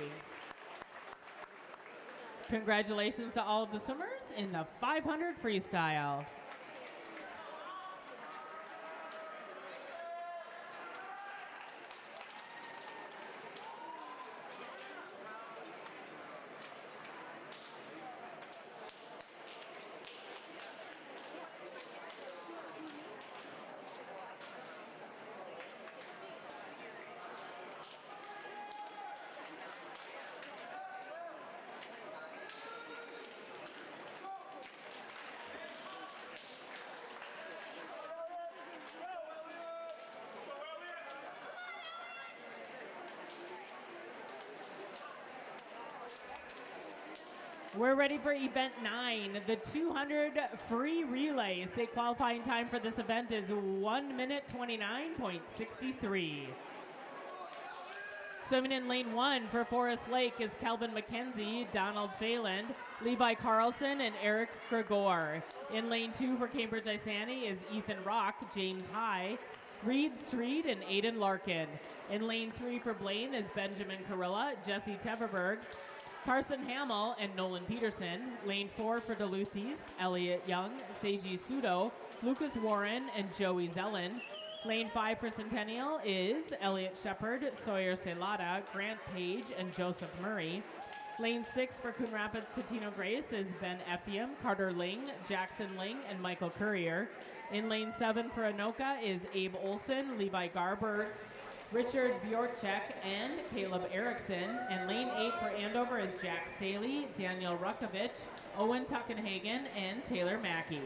Congratulations to all of the swimmers in the 500 freestyle. We're ready for event 9, the 200 free relay. State qualifying time for this event is 1 minute 29.63. Swimming in lane 1 for Forest Lake is Calvin McKenzie, Donald Phelan, Levi Carlson, and Eric Gregor. In lane 2 for Cambridge Isani is Ethan Rock, James High, Reed Street, and Aiden Larkin. In lane 3 for Blaine is Benjamin Carilla, Jesse Teverberg, Carson Hamill, and Nolan Peterson. Lane 4 for Duluth East, Elliot Young, Seiji Sudo, Lucas Warren, and Joey Zellen. Lane 5 for Centennial is Elliot Shepard, Sawyer Celada, Grant Page, and Joseph Murray. Lane 6 for Coon Rapids Totino Grace is Ben Effiam, Carter Ling, Jackson Ling, and Michael Courier. In lane 7 for Anoka is Abe Olson, Levi Garber, Richard Bjorchek, and Caleb Erickson. And lane 8 for Andover is Jack Staley, Daniel Ruckovich, Owen Tuckenhagen, and Taylor Mackey.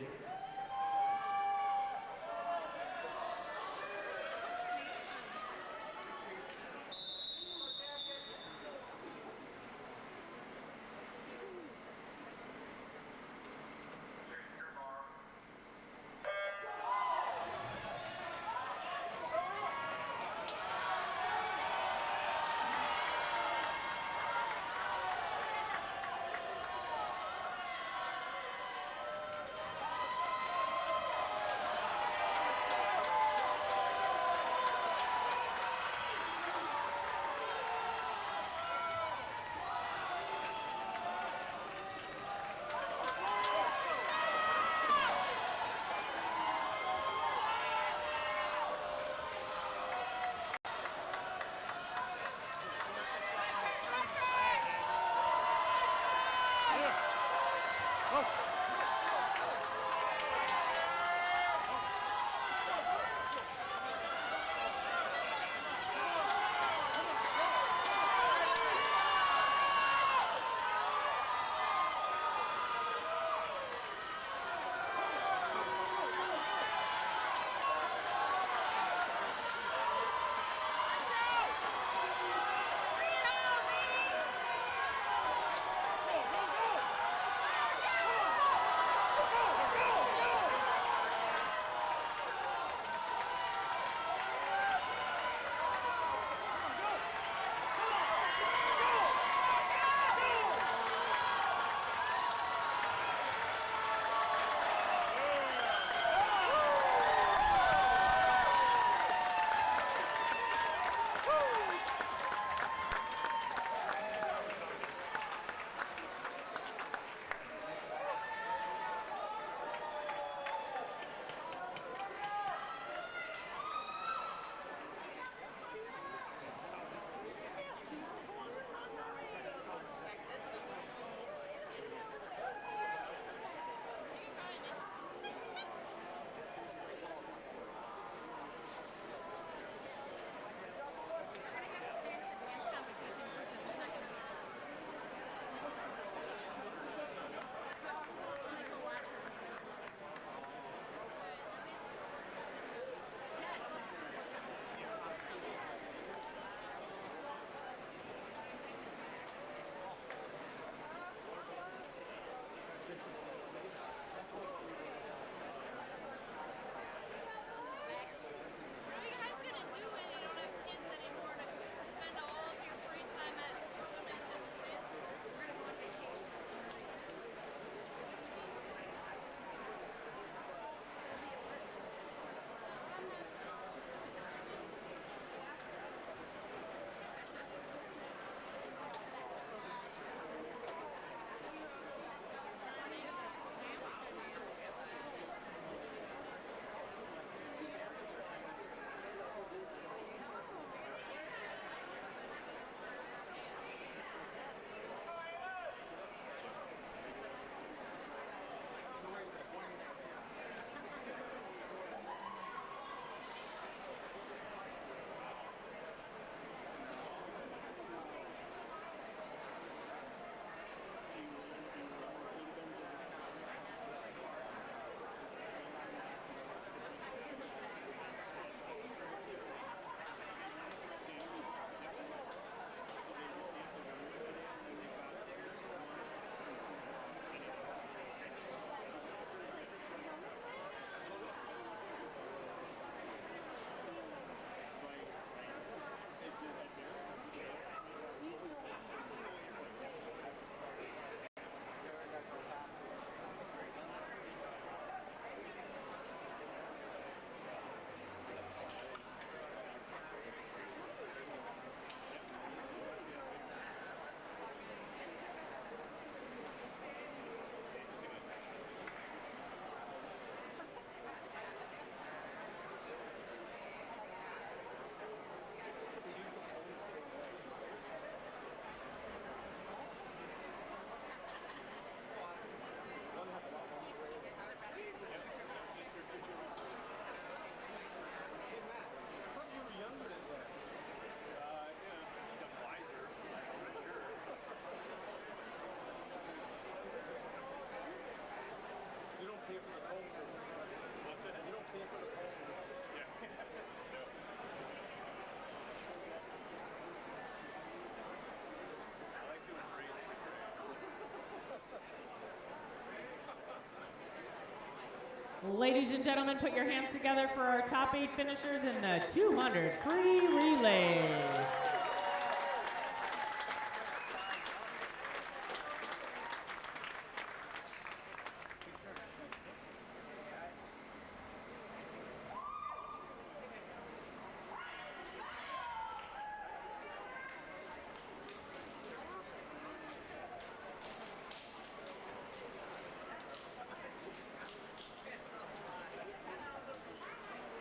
Ladies and gentlemen, put your hands together for our top 8 finishers in the 200 free relay.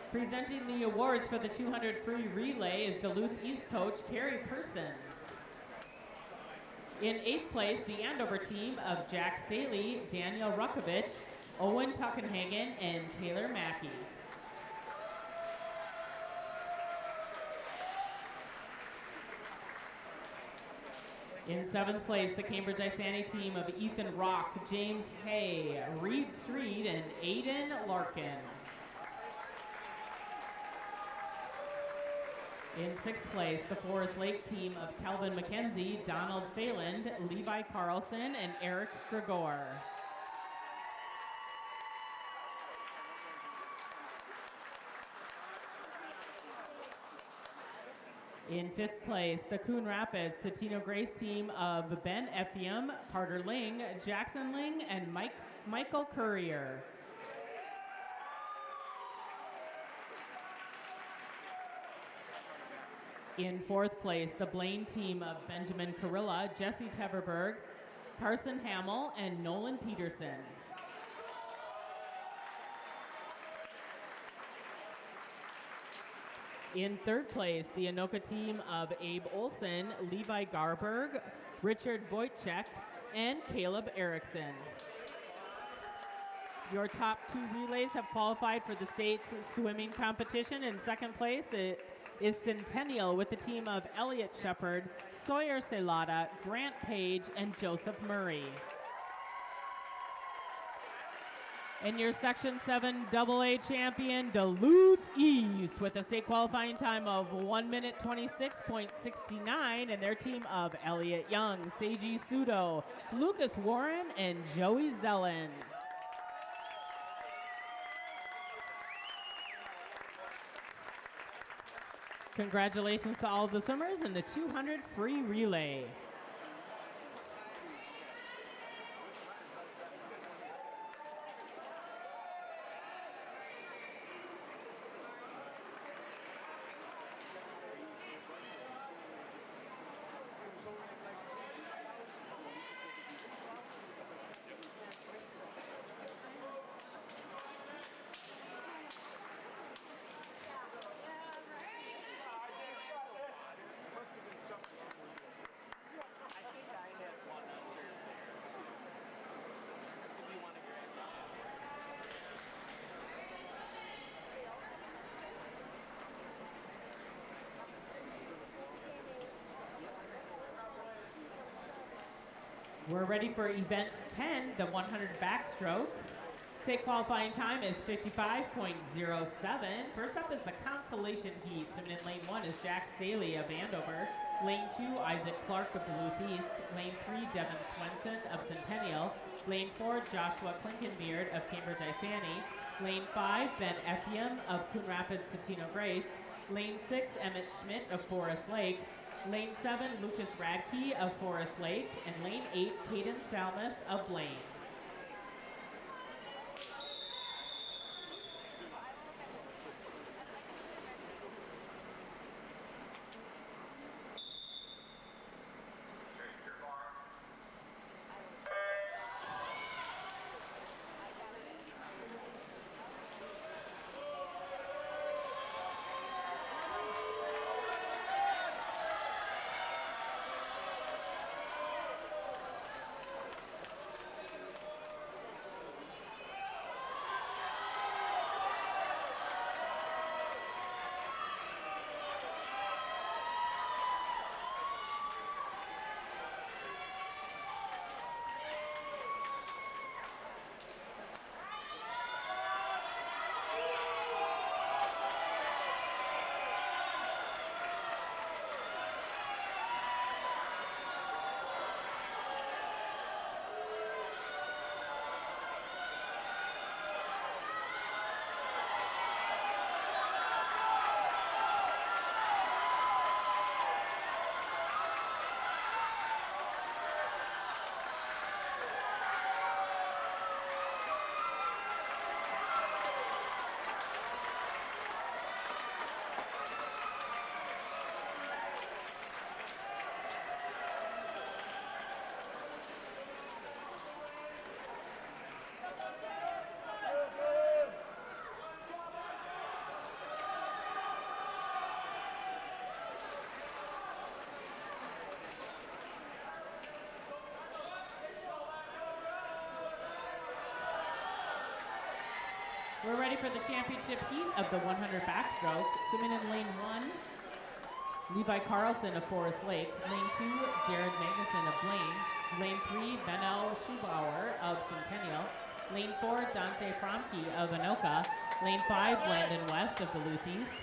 Presenting the awards for the 200 free relay is Duluth East coach Carrie Persons. In 8th place, the Andover team of Jack Staley, Daniel Rukovich, Owen Tuckenhagen, and Taylor Mackey. In 7th place, the Cambridge Isani team of Ethan Rock, James Hay, Reed Street, and Aiden Larkin. In 6th place, the Forest Lake team of Calvin McKenzie, Donald Phelan, Levi Carlson, and Eric Gregor. In 5th place, the Coon Rapids Totino Grace team of Ben Effiam, Carter Ling, Jackson Ling, and Michael Courier. In 4th place, the Blaine team of Benjamin Carilla, Jesse Teverberg, Carson Hamill, and Nolan Peterson. In 3rd place, the Anoka team of Abe Olson, Levi Garberg, Richard Wojciech, and Caleb Erickson. Your top 2 relays have qualified for the state swimming competition. In 2nd place, it is Centennial with the team of Elliot Shepard, Sawyer Celada, Grant Page, and Joseph Murray. And your Section 7 AA champion, Duluth East, with a state qualifying time of 1 minute 26.69, and their team of Elliot Young, Seiji Sudo, Lucas Warren, and Joey Zellen. Congratulations to all of the swimmers in the 200 free relay. We're ready for event 10, the 100 backstroke. State qualifying time is 55.07. First up is the consolation heat. Swimming in lane 1 is Jack Staley of Andover. Lane 2, Isaac Clark of Duluth East. Lane 3, Devin Swenson of Centennial. Lane 4, Joshua Klinkenbeard of Cambridge Isani. Lane 5, Ben Effiam of Coon Rapids Totino Grace. Lane 6, Emmett Schmidt of Forest Lake. Lane 7, Lucas Radke of Forest Lake, and Lane 8, Caden Salmus of Blaine. We're ready for the championship heat of the 100 backstroke. Swimming in lane 1, Levi Carlson of Forest Lake. Lane 2, Jared Magnuson of Blaine. Lane 3, Benel Schubauer of Centennial. Lane 4, Dante Fromke of Anoka. Lane 5, Landon West of Duluth East.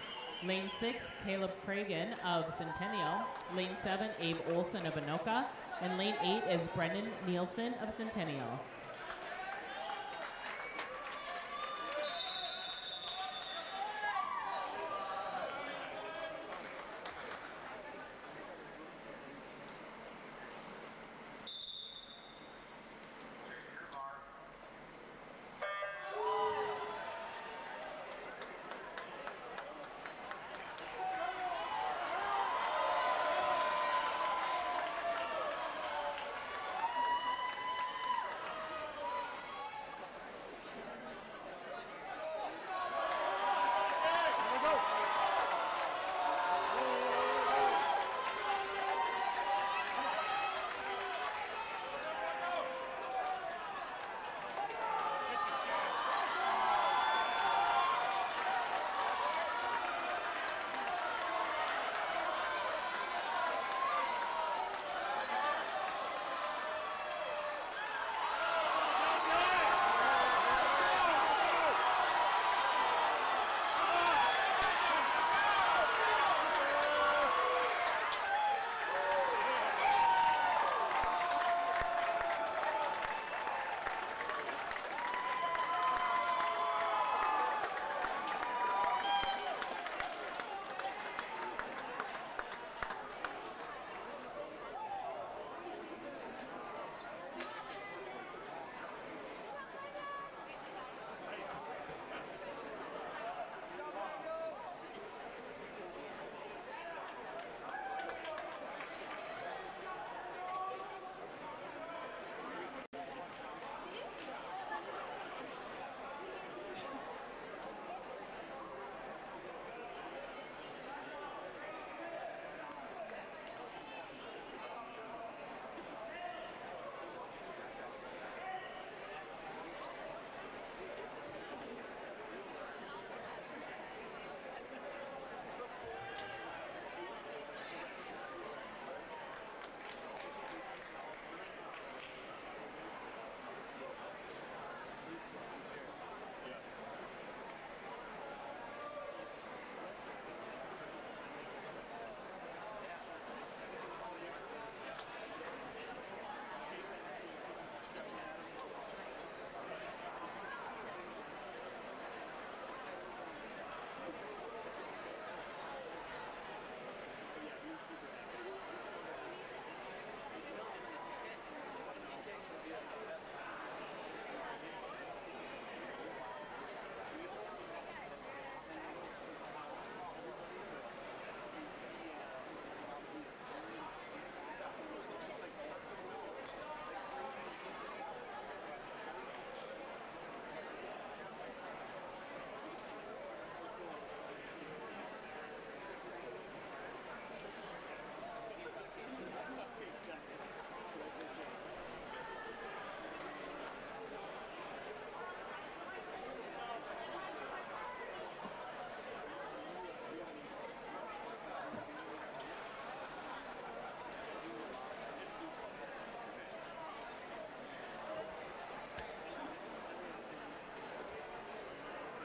Lane 6, Caleb Cragen of Centennial. Lane 7, Abe Olson of Anoka. And lane 8 is Brendan Nielsen of Centennial.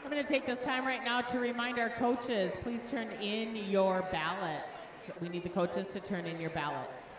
I'm going to take this time right now to remind our coaches, please turn in your ballots. We need the coaches to turn in your ballots.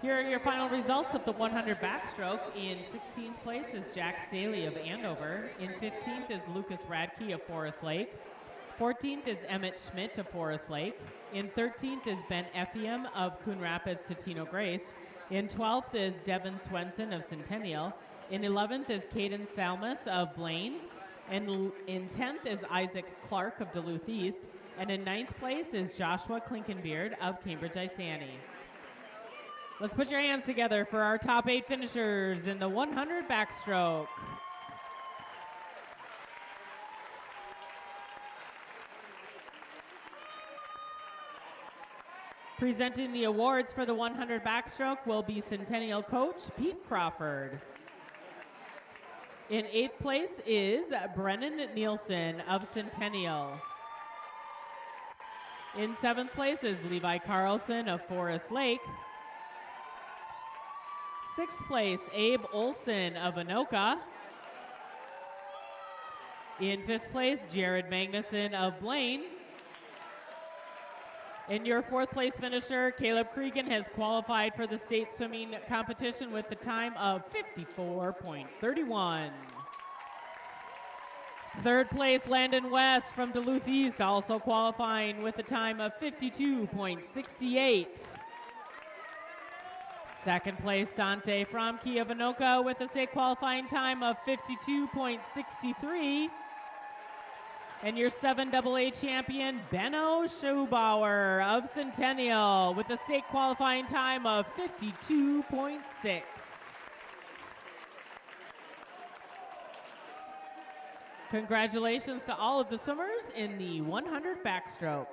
Here are your final results of the 100 backstroke. In 16th place is Jack Staley of Andover. In 15th is Lucas Radke of Forest Lake. 14th is Emmett Schmidt of Forest Lake. In 13th is Ben Effiam of Coon Rapids Totino Grace. In 12th is Devin Swenson of Centennial. In 11th is Caden Salmus of Blaine. And in 10th is Isaac Clark of Duluth East. And in 9th place is Joshua Klinkenbeard of Cambridge Isani. Let's put your hands together for our top 8 finishers in the 100 backstroke. Presenting the awards for the 100 backstroke will be Centennial coach Pete Crawford. In 8th place is Brennan Nielsen of Centennial. In 7th place is Levi Carlson of Forest Lake. 6th place, Abe Olson of Anoka. In 5th place, Jared Magnuson of Blaine. And your 4th place finisher, Caleb Cregan, has qualified for the state swimming competition with the time of 54.31. 3rd place, Landon West from Duluth East, also qualifying with a time of 52.68. 2nd place, Dante Fromke of Anoka with a state qualifying time of 52.63. And your 7AA champion, Benno Schubauer of Centennial with a state qualifying time of 52.6. Congratulations to all of the swimmers in the 100 backstroke.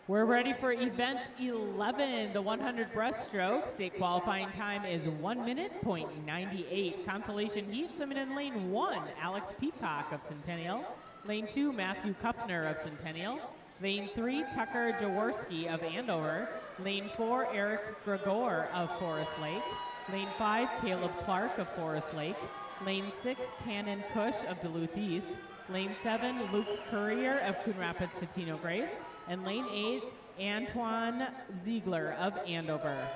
We're ready for event 11, the 100 breaststroke. State qualifying time is 1 minute, .98. Consolation heat swimming in lane 1, Alex Peacock of Centennial. Lane 2, Matthew Kuffner of Centennial. Lane 3, Tucker Jaworski of Andover. Lane 4, Eric Gregor of Forest Lake. Lane 5, Caleb Clark of Forest Lake. Lane 6, Cannon Cush of Duluth East. Lane 7, Luke Courier of Coon Rapids Totino Grace. And lane 8, Antoine Ziegler of Andover.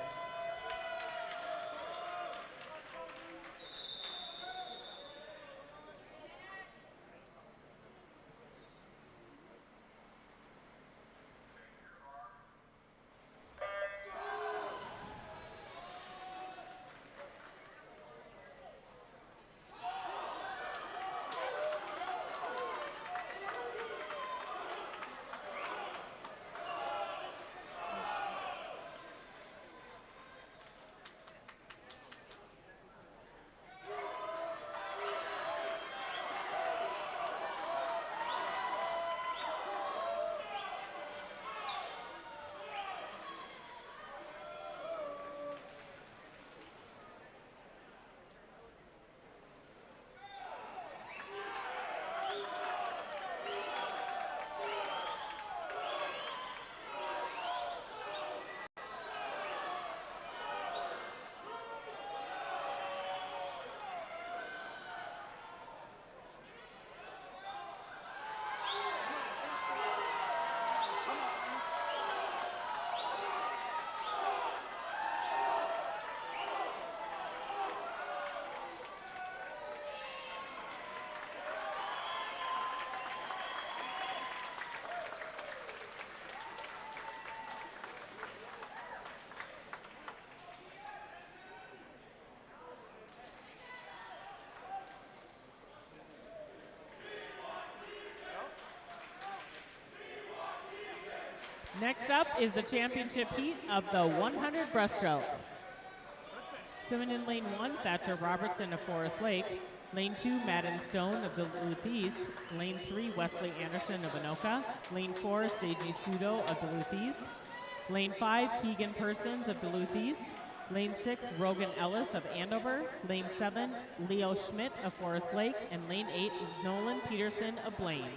Next up is the championship heat of the 100 breaststroke. Swimming in lane 1, Thatcher Robertson of Forest Lake. Lane 2, Madden Stone of Duluth East. Lane 3, Wesley Anderson of Anoka. Lane 4, Seiji Sudo of Duluth East. Lane 5, Keegan Persons of Duluth East. Lane 6, Rogan Ellis of Andover. Lane 7, Leo Schmidt of Forest Lake. And lane 8, Nolan Peterson of Blaine.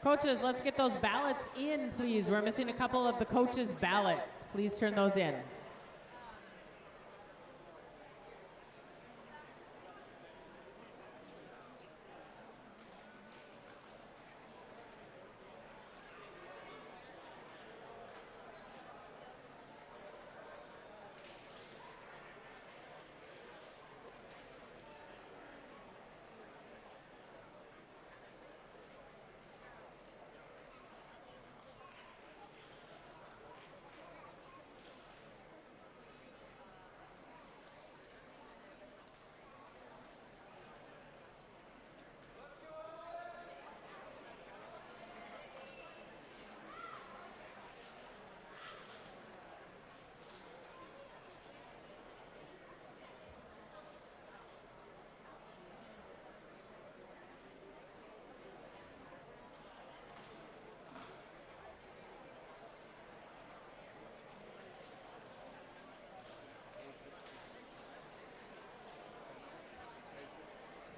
Coaches, let's get those ballots in, please. We're missing a couple of the coaches' ballots. Please turn those in.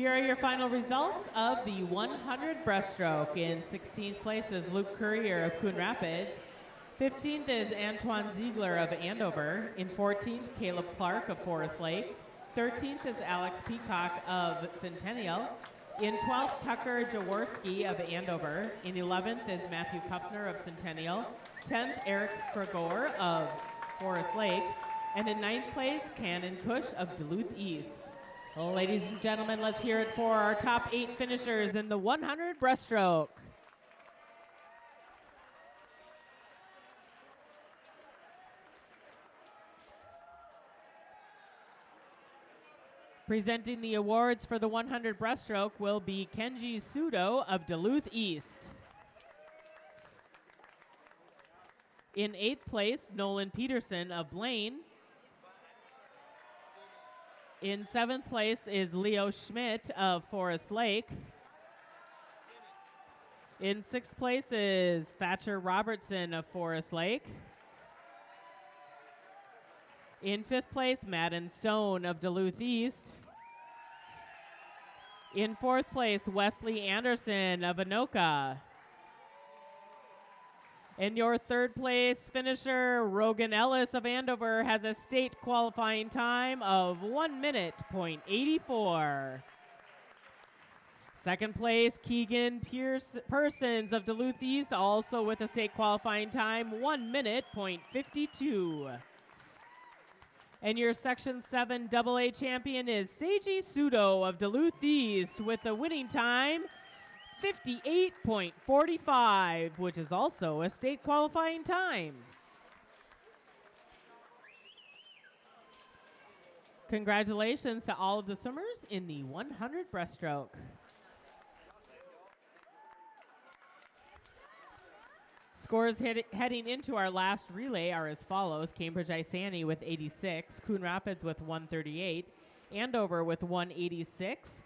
Here are your final results of the 100 breaststroke. In 16th place is Luke Courier of Coon Rapids. 15th is Antoine Ziegler of Andover. In 14th, Caleb Clark of Forest Lake. 13th is Alex Peacock of Centennial. In 12th, Tucker Jaworski of Andover. In 11th is Matthew Kuffner of Centennial. 10th, Eric Gregor of Forest Lake. And in 9th place, Cannon Cush of Duluth East. Well, ladies and gentlemen, let's hear it for our top 8 finishers in the 100 breaststroke. Presenting the awards for the 100 breaststroke will be Kenji Sudo of Duluth East. In 8th place, Nolan Peterson of Blaine. In 7th place is Leo Schmidt of Forest Lake. In 6th place is Thatcher Robertson of Forest Lake. In 5th place, Madden Stone of Duluth East. In 4th place, Wesley Anderson of Anoka. And your 3rd place finisher, Rogan Ellis of Andover, has a state qualifying time of 1 minute, .84. 2nd place, Keegan Persons of Duluth East, also with a state qualifying time, 1 minute, .52. And your Section 7 AA champion is Seiji Sudo of Duluth East with a winning time, 58.45, which is also a state qualifying time. Congratulations to all of the swimmers in the 100 breaststroke. Scores heading into our last relay are as follows. Cambridge Isani with 86, Coon Rapids with 138, Andover with 186,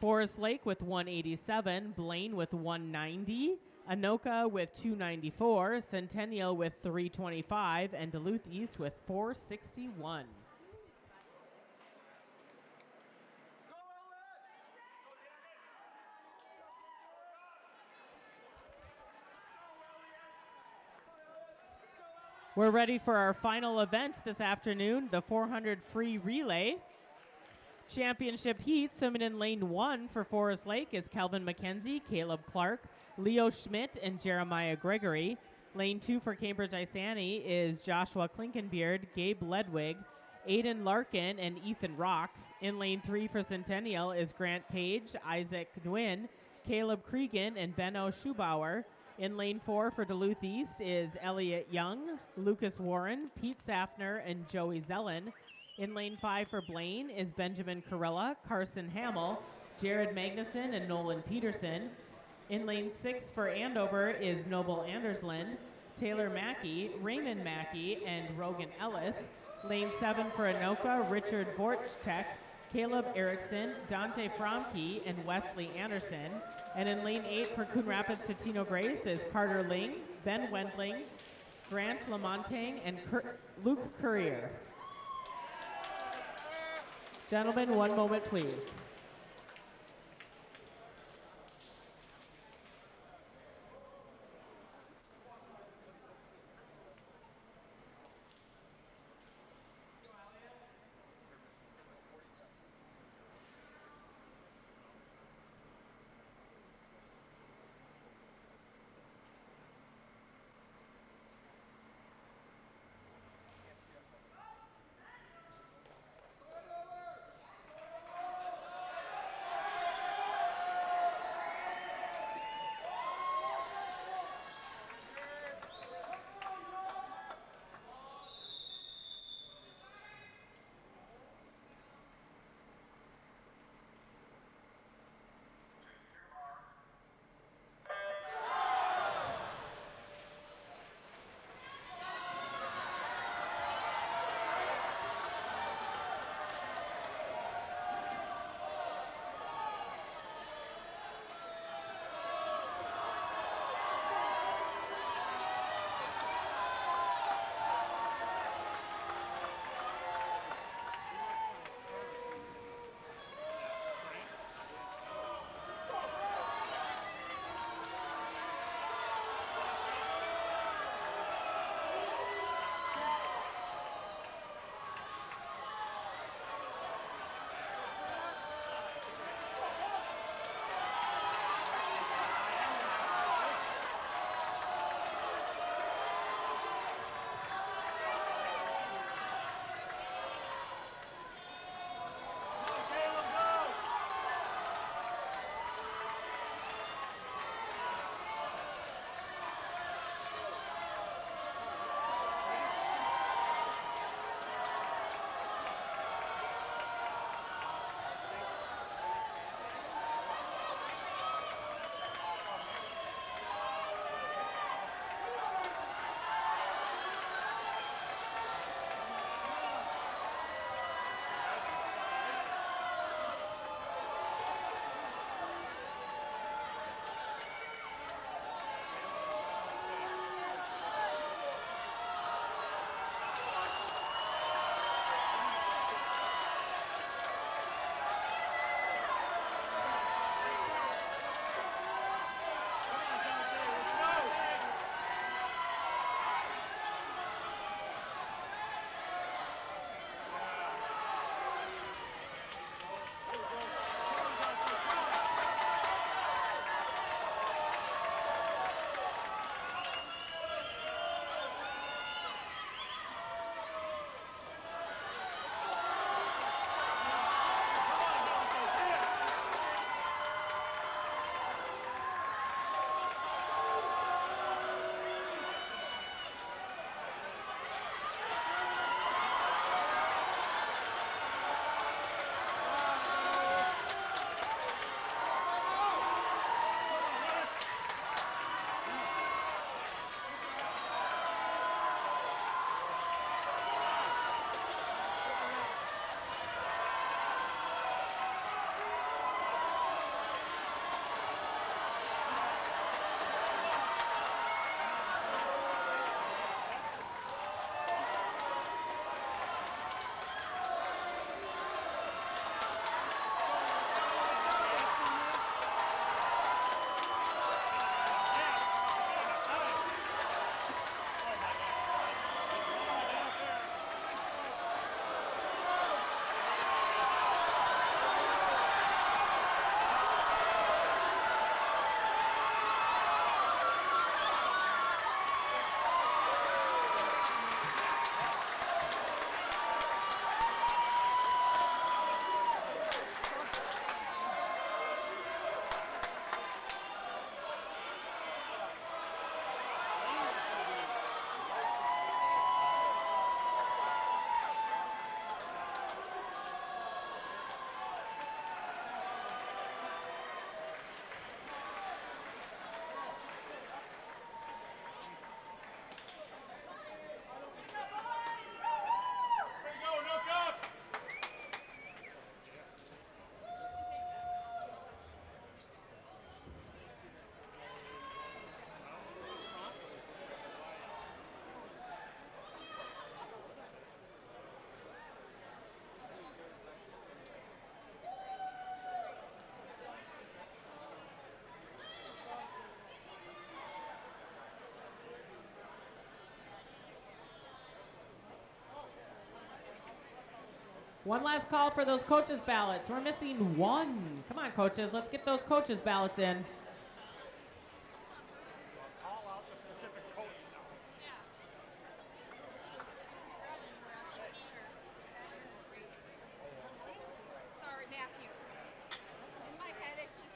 Forest Lake with 187, Blaine with 190, Anoka with 294, Centennial with 325, and Duluth East with 461. We're ready for our final event this afternoon, the 400 free relay. Championship heat, swimming in lane 1 for Forest Lake is Kelvin McKenzie, Caleb Clark, Leo Schmidt, and Jeremiah Gregory. Lane 2 for Cambridge Isani is Joshua Klinkenbeard, Gabe Ledwig, Aiden Larkin, and Ethan Rock. In lane 3 for Centennial is Grant Page, Isaac Nguyen, Caleb Cregan, and Benno Schubauer. In lane 4 for Duluth East is Elliot Young, Lucas Warren, Pete Safner, and Joey Zellen. In lane 5 for Blaine is Benjamin Corella, Carson Hamill, Jared Magnuson, and Nolan Peterson. In lane 6 for Andover is Noble Andersland, Taylor Mackey, Raymond Mackey, and Rogan Ellis. Lane 7 for Anoka, Richard Vorchtek, Caleb Erickson, Dante Fromke, and Wesley Anderson. And in lane 8 for Coon Rapids to Tino Grace is Carter Ling, Ben Wendling, Grant Lamontagne, and Luke Courier. Gentlemen, 1 moment, please. One last call for those coaches' ballots. We're missing one. Come on, coaches. Let's get those coaches' ballots in. Call out the specific coach now. Sorry, Matthew. In my head, it's just.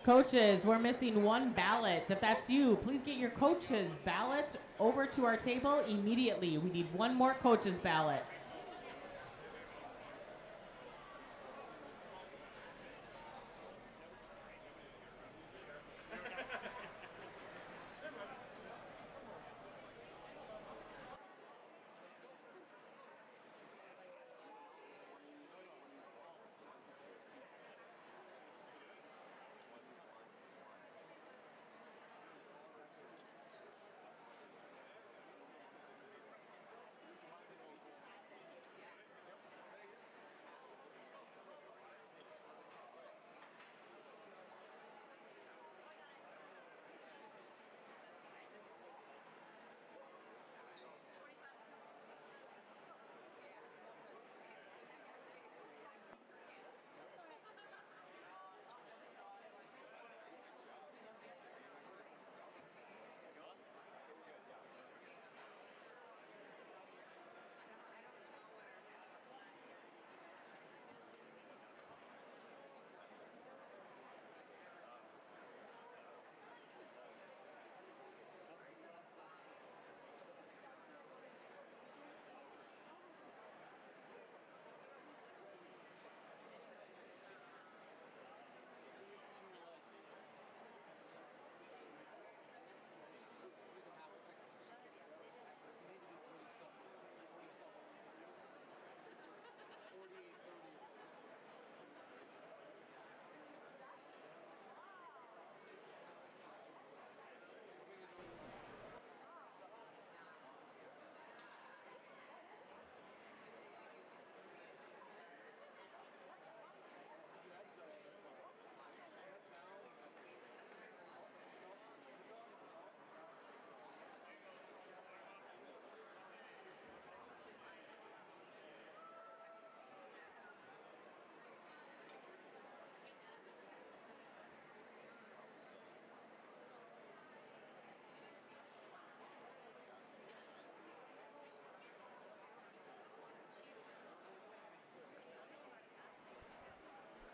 Coaches, we're missing one ballot. If that's you, please get your coach's ballot over to our table immediately. We need one more coach's ballot.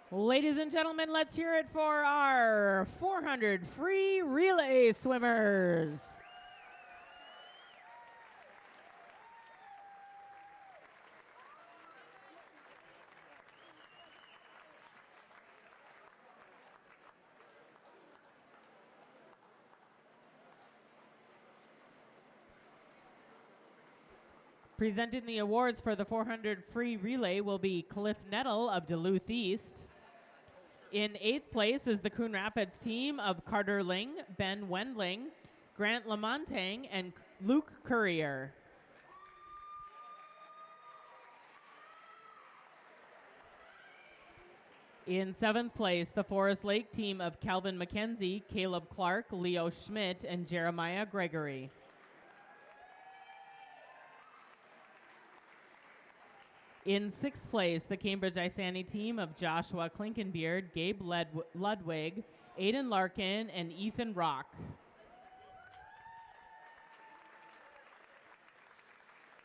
Ladies and gentlemen, let's hear it for our 400 free relay swimmers. Presenting the awards for the 400 free relay will be Cliff Nettle of Duluth East. In 8th place is the Coon Rapids team of Carter Ling, Ben Wendling, Grant Lamontang, and Luke Courier. In 7th place, the Forest Lake team of Calvin McKenzie, Caleb Clark, Leo Schmidt, and Jeremiah Gregory. In 6th place, the Cambridge Isani team of Joshua Klinkenbeard, Gabe Ludwig, Aiden Larkin, and Ethan Rock.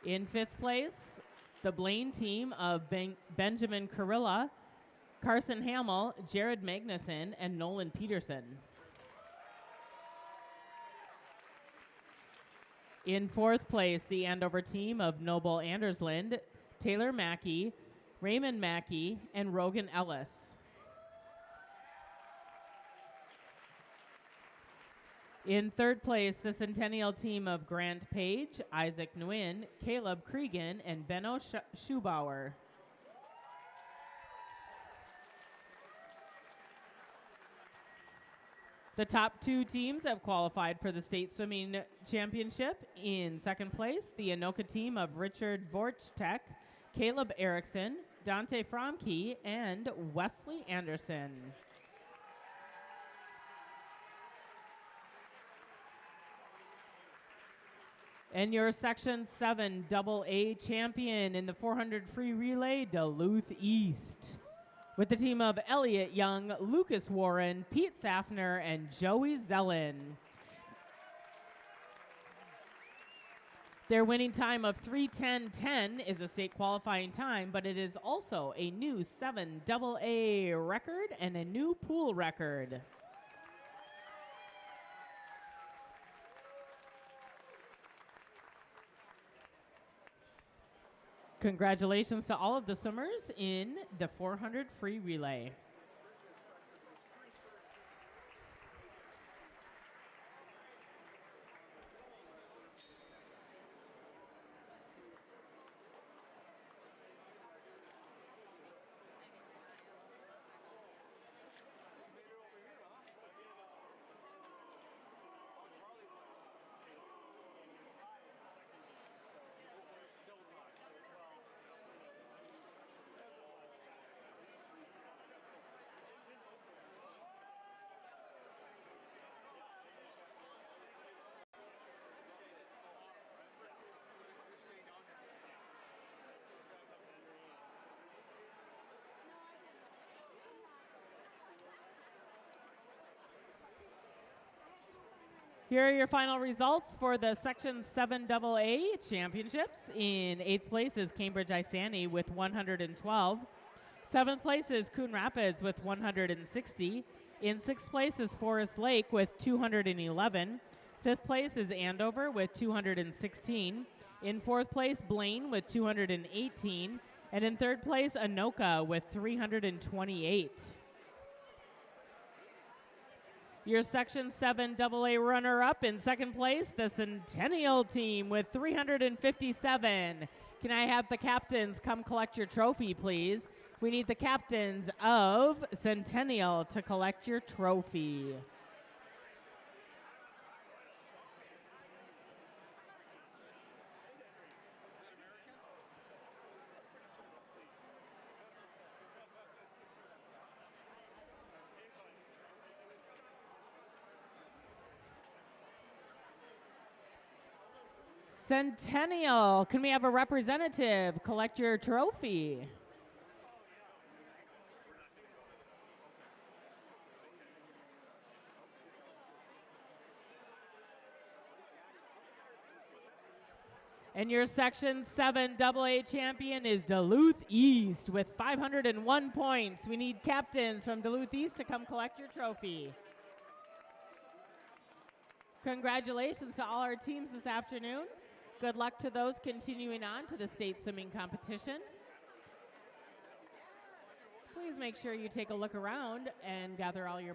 In 5th place, the Blaine team of Benjamin Carilla, Carson Hamill, Jared Magnuson, and Nolan Peterson. In 4th place, the Andover team of Noble Andersland, Taylor Mackey, Raymond Mackey, and Rogan Ellis. In 3rd place, the Centennial team of Grant Page, Isaac Nguyen, Caleb Cregan, and Benno Schubauer. The top 2 teams have qualified for the state swimming championship. In 2nd place, the Anoka team of Richard Vorchtek, Caleb Erickson, Dante Fromke, and Wesley Anderson. And your Section 7 AA champion in the 400 free relay, Duluth East, with the team of Elliot Young, Lucas Warren, Pete Safner, and Joey Zellen. Their winning time of 3:10.10 is a state qualifying time, but it is also a new 7 AA record and a new pool record. Congratulations to all of the swimmers in the 400 free relay. Here are your final results for the Section 7 AA championships. In 8th place is Cambridge Isani with 112. 7th place is Coon Rapids with 160. In 6th place is Forest Lake with 211. 5th place is Andover with 216. In 4th place, Blaine with 218. And in 3rd place, Anoka with 328. Your Section 7 AA runner-up in 2nd place, the Centennial team with 357. Can I have the captains come collect your trophy, please? We need the captains of Centennial to collect your trophy. Centennial, can we have a representative collect your trophy? And your Section 7 AA champion is Duluth East with 501 points. We need captains from Duluth East to come collect your trophy. Congratulations to all our teams this afternoon. Good luck to those continuing on to the state swimming competition. Please make sure you take a look around and gather all your